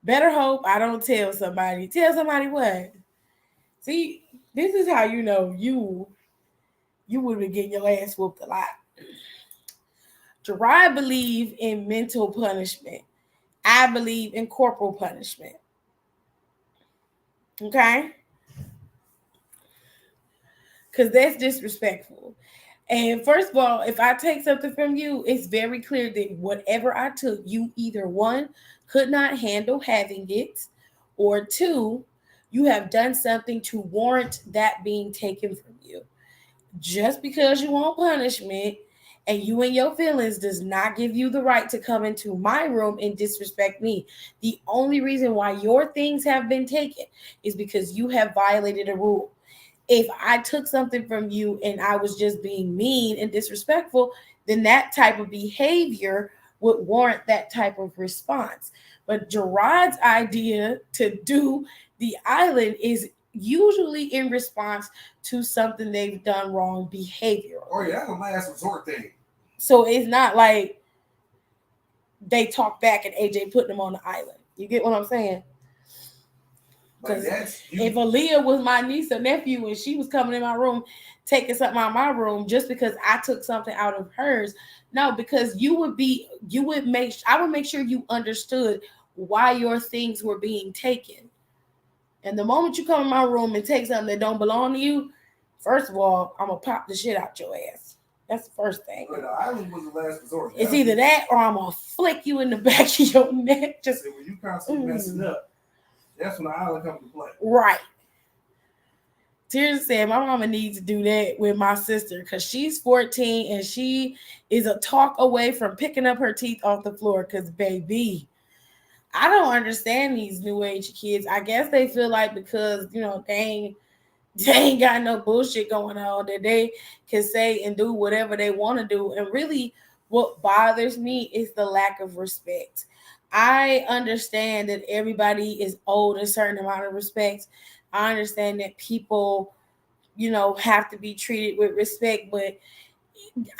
Better hope I don't tell somebody. Tell somebody what? See, this is how you know you would have been getting your ass whooped a lot. Gerard believe in mental punishment. I believe in corporal punishment. Okay? Because that's disrespectful. And first of all, if I take something from you, it's very clear that whatever I took, you either one, could not handle having it, or two, you have done something to warrant that being taken from you. Just because you want punishment and you and your feelings does not give you the right to come into my room and disrespect me. The only reason why your things have been taken is because you have violated a rule. If I took something from you and I was just being mean and disrespectful, then that type of behavior would warrant that type of response. But Gerard's idea to do the island is usually in response to something they've done wrong behavior. Oh yeah, that's a last resort thing. So it's not like they talk back and AJ put them on the island. You get what I'm saying? Because if Aaliyah was my niece or nephew and she was coming in my room, taking something out of my room just because I took something out of hers, no, because I would make sure you understood why your things were being taken. And the moment you come in my room and take something that don't belong to you, first of all, I'm gonna pop the shit out your ass. That's the first thing. But the island was the last resort. It's either that or I'm gonna flick you in the back of your neck. Just when you constantly messing up, that's when the island comes to play. Right. Tears said, my mama needs to do that with my sister because she's 14 and she is a talk away from picking up her teeth off the floor. Because, baby, I don't understand these new age kids. I guess they feel like because, they ain't got no bullshit going on that they can say and do whatever they want to do. And really, what bothers me is the lack of respect. I understand that everybody is owed a certain amount of respect. I understand that people, have to be treated with respect, but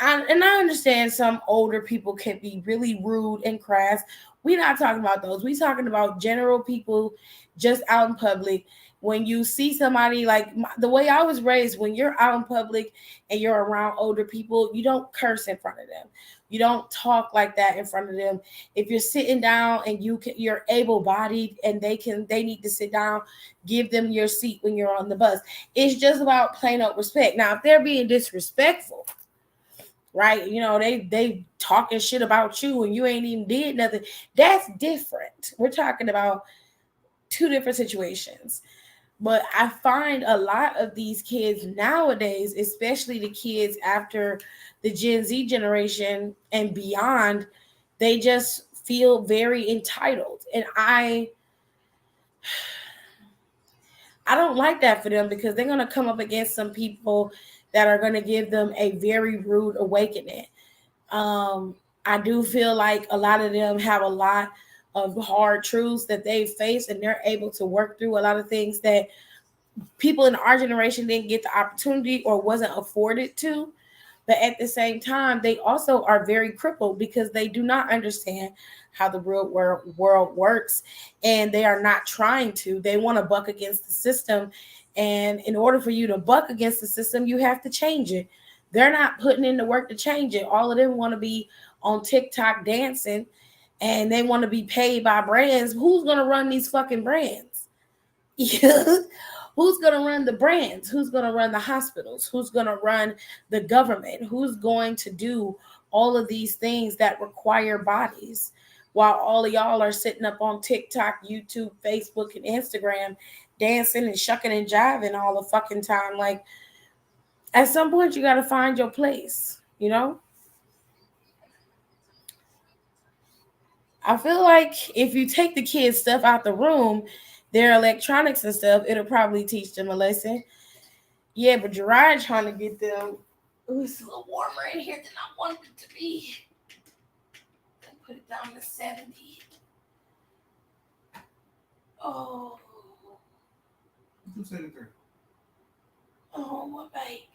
I understand some older people can be really rude and crass. We're not talking about those. We're talking about general people just out in public. When you see somebody like the way I was raised, when you're out in public and you're around older people, you don't curse in front of them. You don't talk like that in front of them. If you're sitting down and you're able-bodied and they need to sit down, give them your seat when you're on the bus. It's just about plain old respect. Now, if they're being disrespectful, right? They talking shit about you and you ain't even did nothing. That's different. We're talking about two different situations. But I find a lot of these kids nowadays, especially the kids after the Gen Z generation and beyond, they just feel very entitled. And I don't like that for them because they're going to come up against some people that are going to give them a very rude awakening. I do feel like a lot of them have a lot of hard truths that they face, and they're able to work through a lot of things that people in our generation didn't get the opportunity or wasn't afforded to. But at the same time, they also are very crippled because they do not understand how the real world works, and they are not trying to. They want to buck against the system, and in order for you to buck against the system, you have to change it. They're not putting in the work to change it. All of them want to be on TikTok dancing, and they want to be paid by brands. Who's going to run these fucking brands? Who's going to run the brands? Who's going to run the hospitals? Who's going to run the government? Who's going to do all of these things that require bodies? While all of y'all are sitting up on TikTok, YouTube, Facebook, and Instagram, dancing and shucking and jiving all the fucking time. Like, at some point, you got to find your place, I feel like if you take the kids' stuff out the room, their electronics and stuff, it'll probably teach them a lesson. Yeah, but Gerard trying to get them. Ooh, it's a little warmer in here than I wanted it to be. Put it down to 70. Oh. Who said it there? Oh, what bake?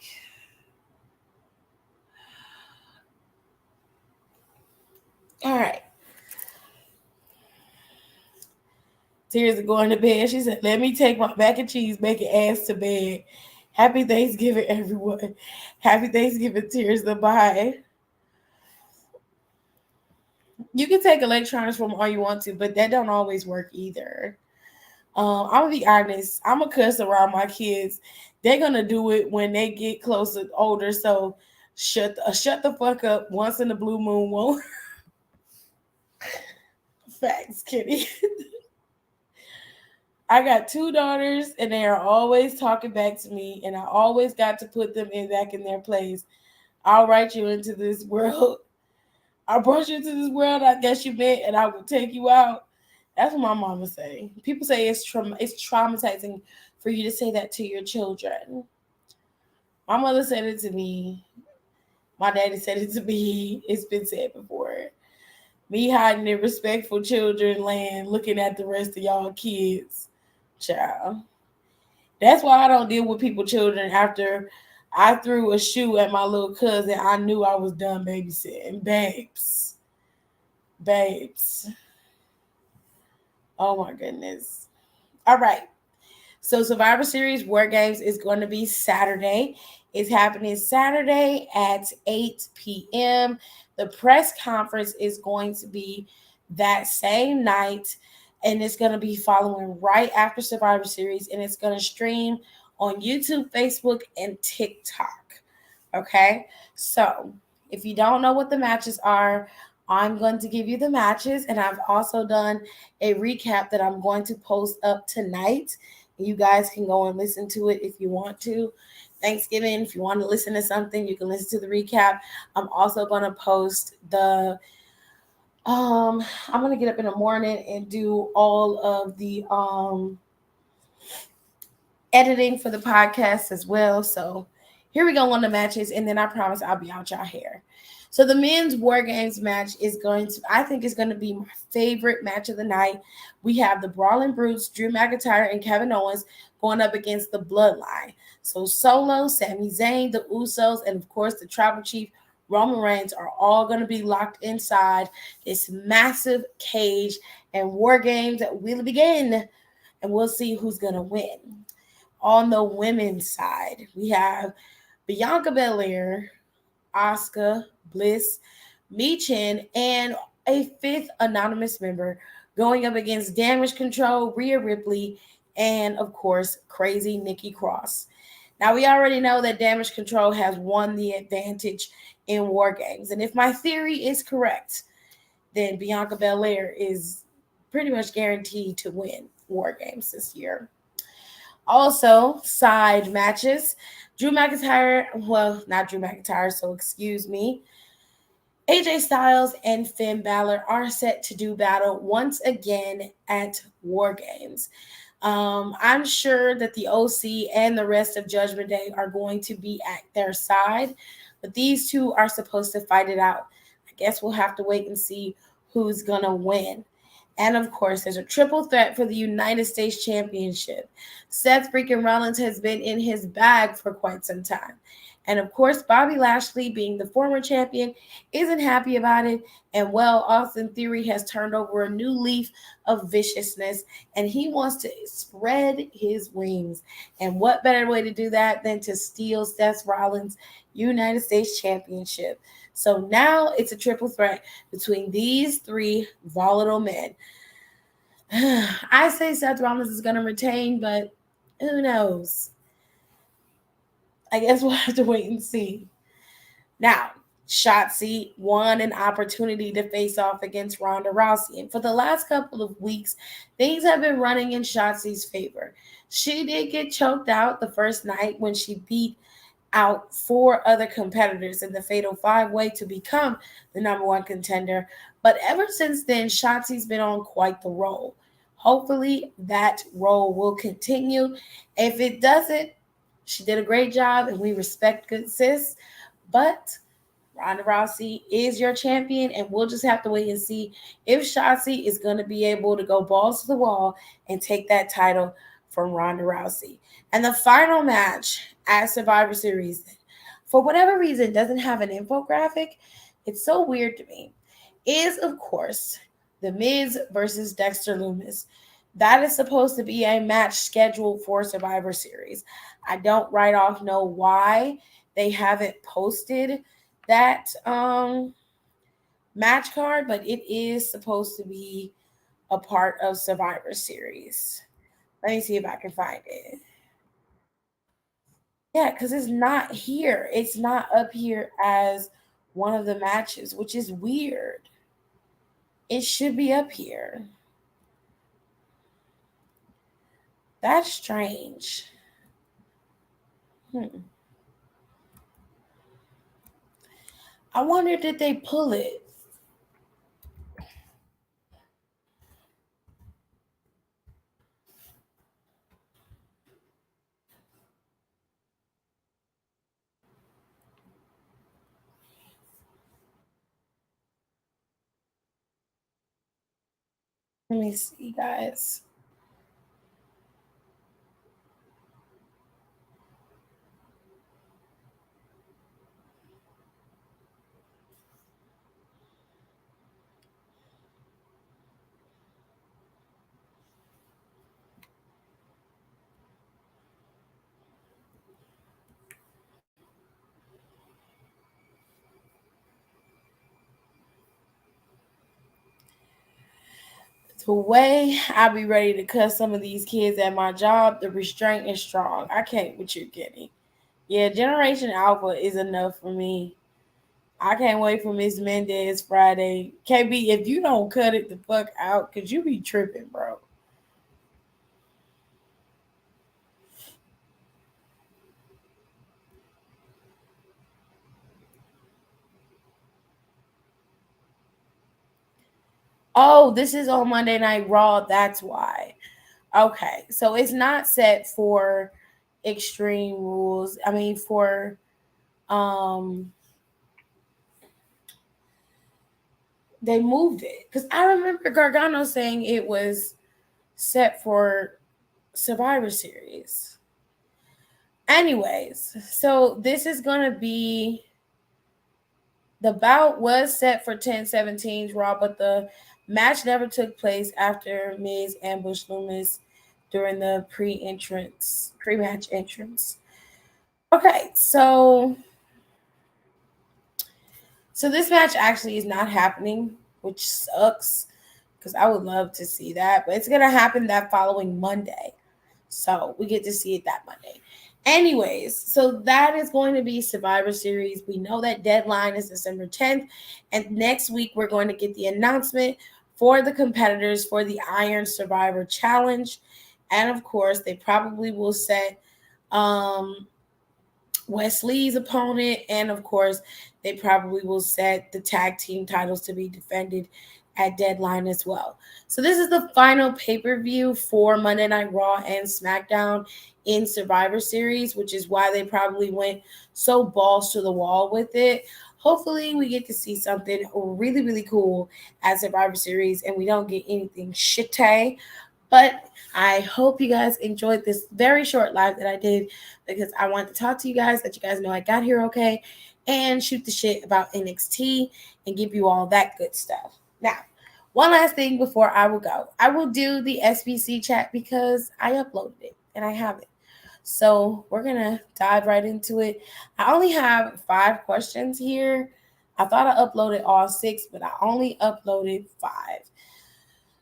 All right. Tears are going to bed. She said, let me take my mac and cheese, making ass to bed. Happy Thanksgiving, everyone. Happy Thanksgiving, Tears. Bye. You can take electronics from all you want to, but that don't always work either. I'm going to be honest. I'm going to cuss around my kids. They're going to do it when they get closer, older. So shut the fuck up once in the blue moon. Won't. Facts, Kitty. I got 2 daughters, and they are always talking back to me, and I always got to put them back in their place. I'll write you into this world. I brought you into this world, I guess you meant, and I will take you out. That's what my mama say. People say it's traumatizing for you to say that to your children. My mother said it to me. My daddy said it to me. It's been said before. Me hiding in respectful children land, looking at the rest of y'all kids. Child. That's why I don't deal with people children. After I threw a shoe at my little cousin, I knew I was done babysitting. Babes. Oh my goodness. All right. So Survivor Series War Games is going to be Saturday. It's happening Saturday at 8 p.m. The press conference is going to be that same night, and it's going to be following right after Survivor Series, and it's going to stream on YouTube, Facebook, and TikTok. Okay? So if you don't know what the matches are, I'm going to give you the matches, and I've also done a recap that I'm going to post up tonight You guys can go and listen to it if you want to. Thanksgiving, if you want to listen to something, you can listen to the recap. I'm also going to post the I'm going to get up in the morning and do all of the editing for the podcast as well. So here we go on the matches, and then I promise I'll be out y'all hair. So the men's War Games match I think is going to be my favorite match of the night. We have the Brawling Brutes, Drew McIntyre and Kevin Owens going up against the Bloodline. So Solo, Sami Zayn, the Usos, and of course the Tribal Chief Roman Reigns are all going to be locked inside this massive cage, and War Games will begin, and we'll see who's going to win. On the women's side, we have Bianca Belair, Asuka, Bliss, Michin, and a fifth anonymous member going up against Damage Control, Rhea Ripley, and of course, Crazy Nikki Cross. Now, we already know that Damage Control has won the advantage in War Games. And if my theory is correct, then Bianca Belair is pretty much guaranteed to win War Games this year. Also, side matches. Drew McIntyre, well, not Drew McIntyre, so excuse me. AJ Styles and Finn Balor are set to do battle once again at War Games. I'm sure that the OC and the rest of Judgment Day are going to be at their side, but these two are supposed to fight it out. I guess we'll have to wait and see who's going to win. And of course, there's a triple threat for the United States Championship. Seth freaking Rollins has been in his bag for quite some time. And of course, Bobby Lashley, being the former champion, isn't happy about it. And well, Austin Theory has turned over a new leaf of viciousness, and he wants to spread his wings. And what better way to do that than to steal Seth Rollins' United States Championship? So now it's a triple threat between these three volatile men. I say Seth Rollins is going to retain, but who knows? I guess we'll have to wait and see. Now, Shotzi won an opportunity to face off against Ronda Rousey. And for the last couple of weeks, things have been running in Shotzi's favor. She did get choked out the first night when she beat out 4 other competitors in the Fatal 5-Way to become the number 1 contender. But ever since then, Shotzi's been on quite the roll. Hopefully, that role will continue. If it doesn't, she did a great job, and we respect good sis. But Ronda Rousey is your champion, and we'll just have to wait and see if Shotzi is going to be able to go balls to the wall and take that title from Ronda Rousey. And the final match at Survivor Series, for whatever reason, doesn't have an infographic. It's so weird to me. Is, of course, The Miz versus Dexter Lumis. That is supposed to be a match scheduled for Survivor Series. I don't right off know why they haven't posted that match card, but it is supposed to be a part of Survivor Series. Let me see if I can find it. Yeah, because it's not here. It's not up here as one of the matches, which is weird. It should be up here. That's strange. I wonder, did they pull it? Let me see, guys. The way I be ready to cuss some of these kids at my job, the restraint is strong. I can't with you, Kenny. Yeah, Generation Alpha is enough for me. I can't wait for Miss Mendez Friday. KB, if you don't cut it the fuck out, could you be tripping, bro? Oh, this is on Monday Night Raw. That's why. Okay, so it's not set for Extreme Rules. I mean, for um, they moved it because I remember Gargano saying it was set for Survivor Series. Anyways, so this is gonna be the bout was set for 10/17's Raw, but the match never took place after Miz ambushed Loomis during the pre-match entrance. Okay, so this match actually is not happening, which sucks because I would love to see that, but it's gonna happen that following Monday. So we get to see it that Monday. Anyways, so that is going to be Survivor Series. We know that deadline is December 10th. And next week, we're going to get the announcement for the competitors for the Iron Survivor Challenge. And of course, they probably will set Wesley's opponent. And of course, they probably will set the tag team titles to be defended at deadline as well. So this is the final pay-per-view for Monday Night Raw and SmackDown in Survivor Series, which is why they probably went so balls to the wall with it. Hopefully we get to see something really, really cool at Survivor Series and we don't get anything shitty. But I hope you guys enjoyed this very short live that I did because I want to talk to you guys, let you guys know I got here okay, and shoot the shit about NXT and give you all that good stuff. Now, one last thing before I will go. I will do the SBC chat because I uploaded it and I have it. So we're going to dive right into it. I only have 5 questions here. I thought I uploaded all 6, but I only uploaded 5.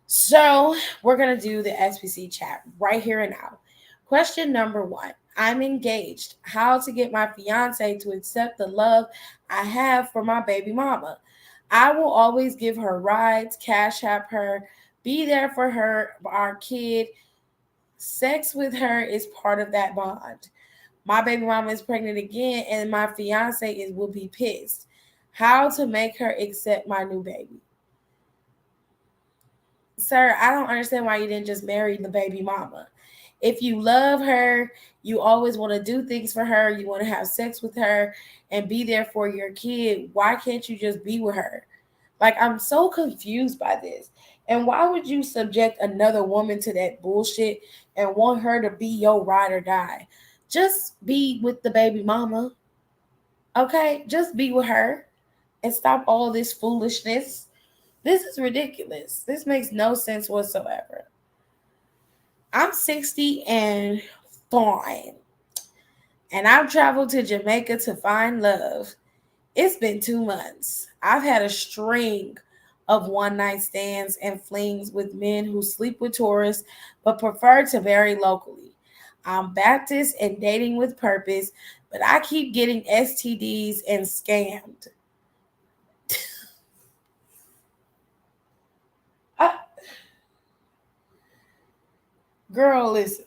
So we're going to do the SBC chat right here and now. Question number 1. I'm engaged. How to get my fiance to accept the love I have for my baby mama. I will always give her rides, cash app her, be there for her, our kid. Sex with her is part of that bond. My baby mama is pregnant again, and my fiance will be pissed. How to make her accept my new baby? Sir, I don't understand why you didn't just marry the baby mama. If you love her, you always want to do things for her, you want to have sex with her and be there for your kid. Why can't you just be with her? Like, I'm so confused by this. And why would you subject another woman to that bullshit and want her to be your ride or die? Just be with the baby mama. Okay? Just be with her and stop all this foolishness. This is ridiculous. This makes no sense whatsoever. I'm 60 and fine. And I've traveled to Jamaica to find love. It's been 2 months. I've had a string of one-night stands and flings with men who sleep with tourists but prefer to marry locally. I'm Baptist and dating with purpose, but I keep getting STDs and scammed. Girl, listen.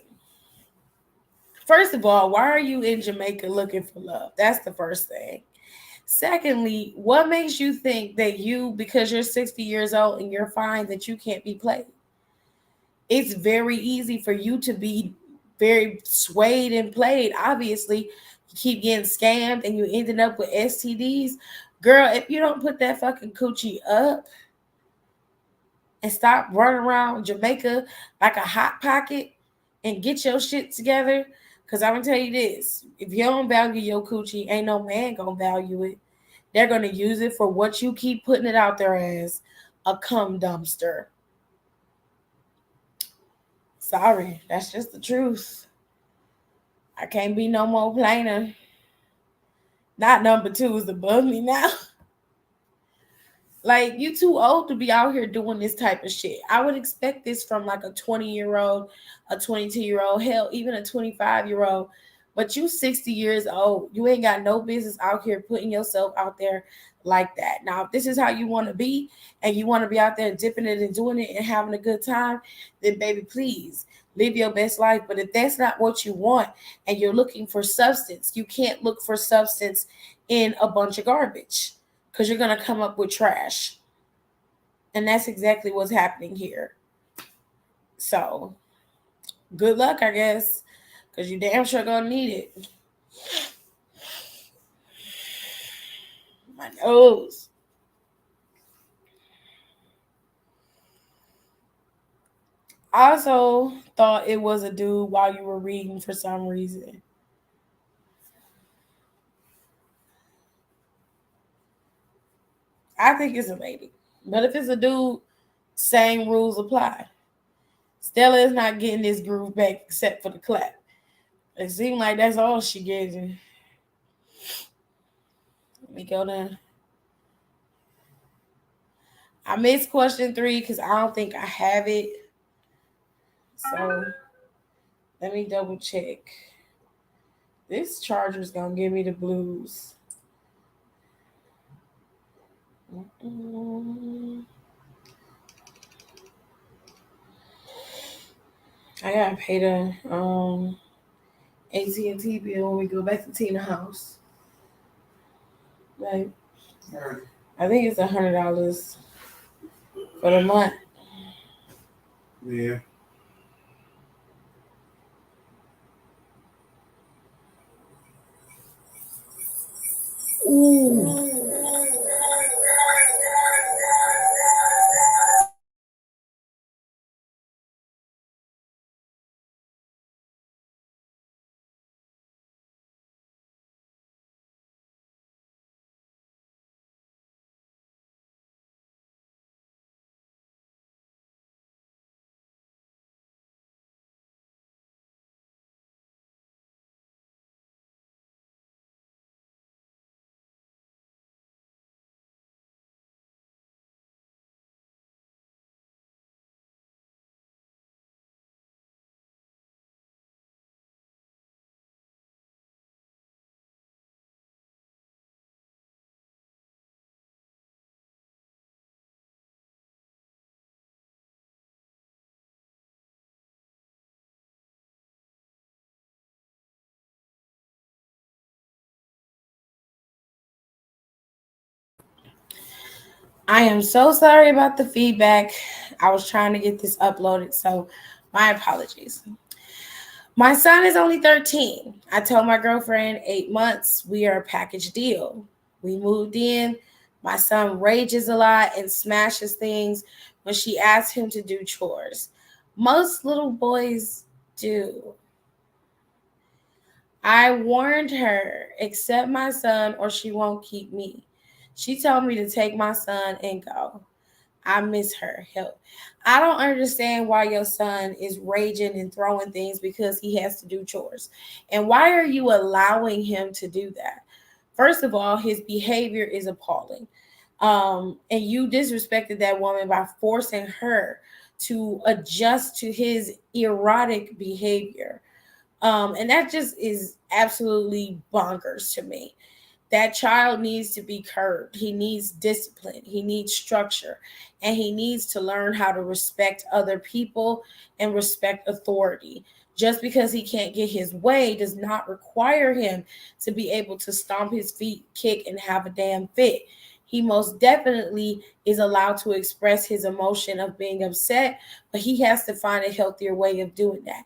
First of all, why are you in Jamaica looking for love? That's the first thing. Secondly, what makes you think that you, because you're 60 years old and you're fine, that you can't be played? It's very easy for you to be very swayed and played. Obviously, you keep getting scammed and you ended up with STDs. Girl, if you don't put that fucking coochie up and stop running around Jamaica like a hot pocket and get your shit together, because I'm going to tell you this, if you don't value your coochie, ain't no man going to value it. They're going to use it for what you keep putting it out there as, a cum dumpster. Sorry, that's just the truth. I can't be no more plainer. Not number 2 is above me now. Like, you too old to be out here doing this type of shit. I would expect this from like a 20-year-old, a 22-year-old, hell, even a 25-year-old. But you 60 years old. You ain't got no business out here putting yourself out there like that. Now, if this is how you want to be and you want to be out there dipping it and doing it and having a good time, then baby, please live your best life. But if that's not what you want and you're looking for substance, you can't look for substance in a bunch of garbage, because you're going to come up with trash. And that's exactly what's happening here. So, good luck, I guess, because you damn sure gonna need it. My nose. I also thought it was a dude while you were reading for some reason. I think it's a lady. But if it's a dude, same rules apply. Stella is not getting this groove back except for the clap. It seems like that's all she getting. Let me go down. I missed question 3 because I don't think I have it. So let me double check. This charger's gonna give me the blues. I gotta pay the AT&T bill when we go back to Tina house. Like, I think it's $100 for the month. Yeah. Ooh. I am so sorry about the feedback. I was trying to get this uploaded, so my apologies. My son is only 13. I told my girlfriend 8 months. We are a package deal. We moved in. My son rages a lot and smashes things when she asks him to do chores. Most little boys do. I warned her, accept my son or she won't keep me. She told me to take my son and go. I miss her help. I don't understand why your son is raging and throwing things because he has to do chores. And why are you allowing him to do that? First of all, his behavior is appalling. And you disrespected that woman by forcing her to adjust to his erotic behavior. And that just is absolutely bonkers to me. That child needs to be curbed. He needs discipline. He needs structure. And he needs to learn how to respect other people and respect authority. Just because he can't get his way does not require him to be able to stomp his feet, kick, and have a damn fit. He most definitely is allowed to express his emotion of being upset, but he has to find a healthier way of doing that.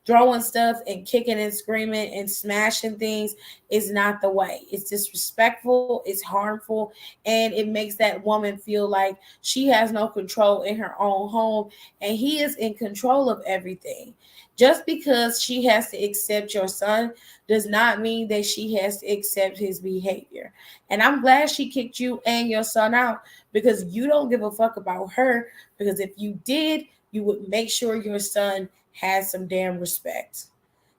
Throwing stuff and kicking and screaming and smashing things is not the way. It's disrespectful, it's harmful, and it makes that woman feel like she has no control in her own home and he is in control of everything. Just because she has to accept your son does not mean that she has to accept his behavior. And I'm glad she kicked you and your son out because you don't give a fuck about her. Because if you did, you would make sure your son has some damn respect.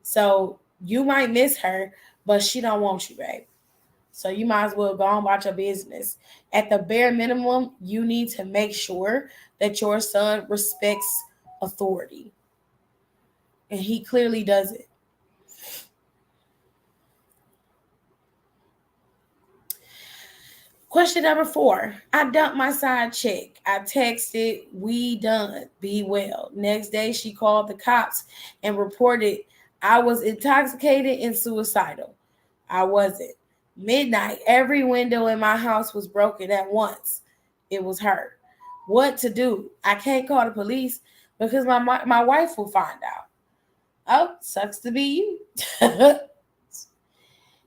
So you might miss her, but she don't want you, babe. So you might as well go on about your business. At the bare minimum, you need to make sure that your son respects authority. And he clearly does it. Question number 4. I dumped my side chick. I texted, we done, be well. Next day, she called the cops and reported I was intoxicated and suicidal. I wasn't. Midnight, every window in my house was broken at once. It was her. what to do. I can't call the police because my wife will find out. Oh, sucks to be you.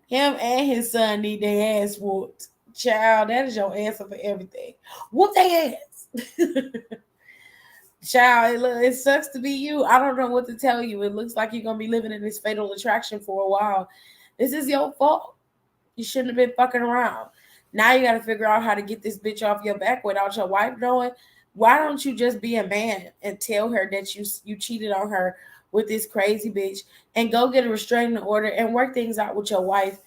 Him and his son need their ass whooped. Child, that is your answer for everything. Whoop their ass. Child, it sucks to be you. I don't know what to tell you. It looks like you're going to be living in this fatal attraction for a while. This is your fault. You shouldn't have been fucking around. Now you got to figure out how to get this bitch off your back without your wife knowing. Why don't you just be a man and tell her that you cheated on her with this crazy bitch and go get a restraining order and work things out with your wife?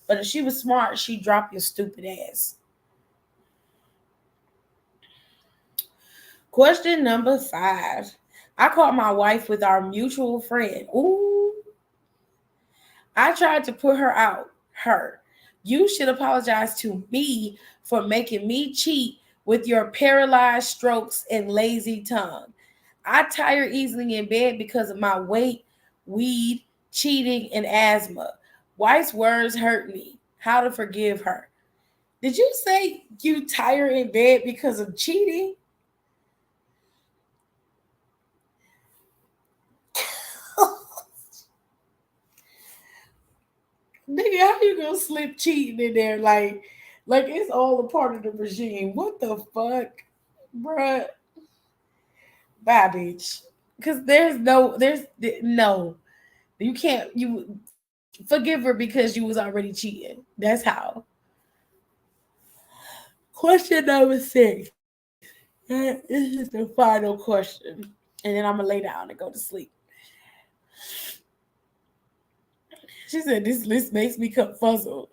But if she was smart, she'd drop your stupid ass. Question number 5. I caught my wife with our mutual friend. Ooh. I tried to put her out. Her. You should apologize to me for making me cheat with your paralyzed strokes and lazy tongue. I tire easily in bed because of my weight, weed, cheating, and asthma. Wife's words hurt me. How to forgive her. Did you say you tire in bed because of cheating? Nigga, how you gonna slip cheating in there? Like it's all a part of the regime. What the fuck, bruh? Bye, bitch. Because there's no. You can't. You forgive her because you was already cheating. That's how. Question number 6. This is the final question, and then I'm gonna lay down and go to sleep. She said, this list makes me confuzzled.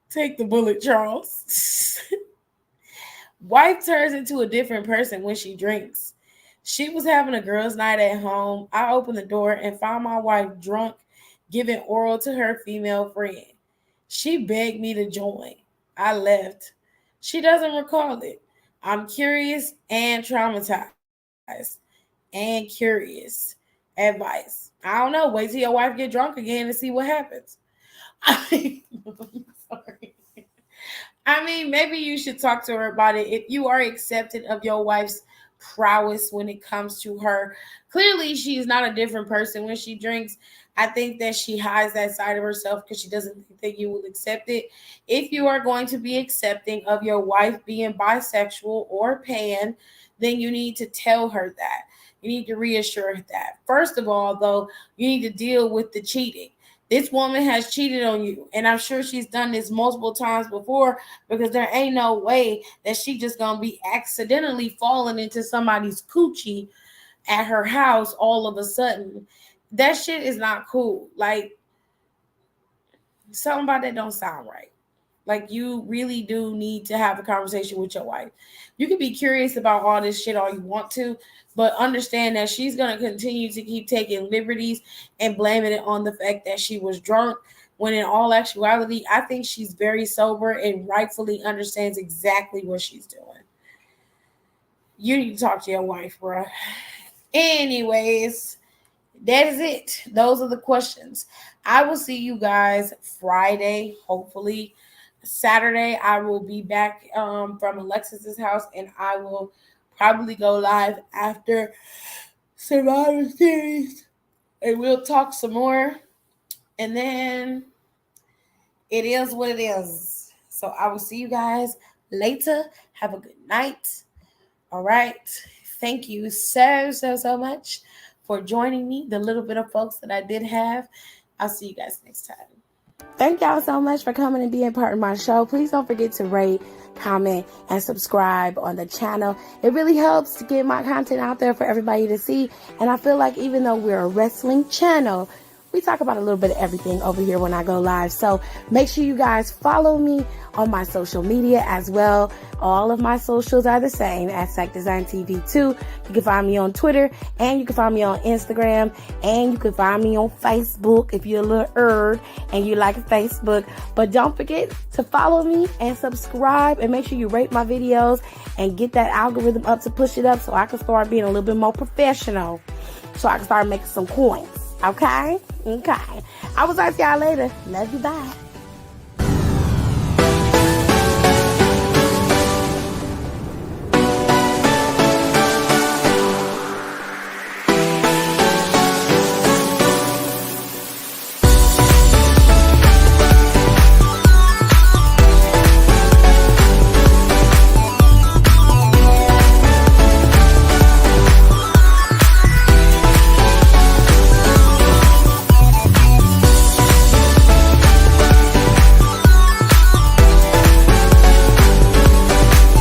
Take the bullet, Charles. Wife turns into a different person when she drinks. She was having a girls' night at home. I opened the door and found my wife drunk, giving oral to her female friend. She begged me to join. I left. She doesn't recall it. I'm curious and traumatized. And curious. Advice. I don't know. Wait till your wife get drunk again and see what happens. I'm sorry. I mean, maybe you should talk to her about it. If you are accepting of your wife's prowess when it comes to her, clearly she's not a different person when she drinks. I think that she hides that side of herself because she doesn't think that you will accept it. If you are going to be accepting of your wife being bisexual or pan, then you need to tell her that. You need to reassure that. First of all, though, you need to deal with the cheating. This woman has cheated on you, and I'm sure she's done this multiple times before because there ain't no way that she just gonna be accidentally falling into somebody's coochie at her house all of a sudden. That shit is not cool. Like, something about that don't sound right. Like, you really do need to have a conversation with your wife. You can be curious about all this shit all you want to, but understand that she's going to continue to keep taking liberties and blaming it on the fact that she was drunk, when in all actuality, I think she's very sober and rightfully understands exactly what she's doing. You need to talk to your wife, bro. Anyways, that is it. Those are the questions. I will see you guys Friday, hopefully. Saturday, I will be back from Alexis's house, and I will probably go live after Survivor Series, and we'll talk some more. And then it is what it is. So I will see you guys later. Have a good night. All right. Thank you so much for joining me, the little bit of folks that I did have. I'll see you guys next time. Thank y'all so much for coming and being part of my show. Please don't forget to rate, comment, and subscribe on the channel. It really helps to get my content out there for everybody to see. And I feel like even though we're a wrestling channel, we talk about a little bit of everything over here when I go live. So make sure you guys follow me on my social media as well. All of my socials are the same at Psych Design TV 2. You can find me on Twitter, and you can find me on Instagram, and you can find me on Facebook if you're a little nerd and you like Facebook. But don't forget to follow me and subscribe, and make sure you rate my videos and get that algorithm up to push it up so I can start being a little bit more professional, so I can start making some coins. Okay? I will talk to y'all later. Love you. Bye.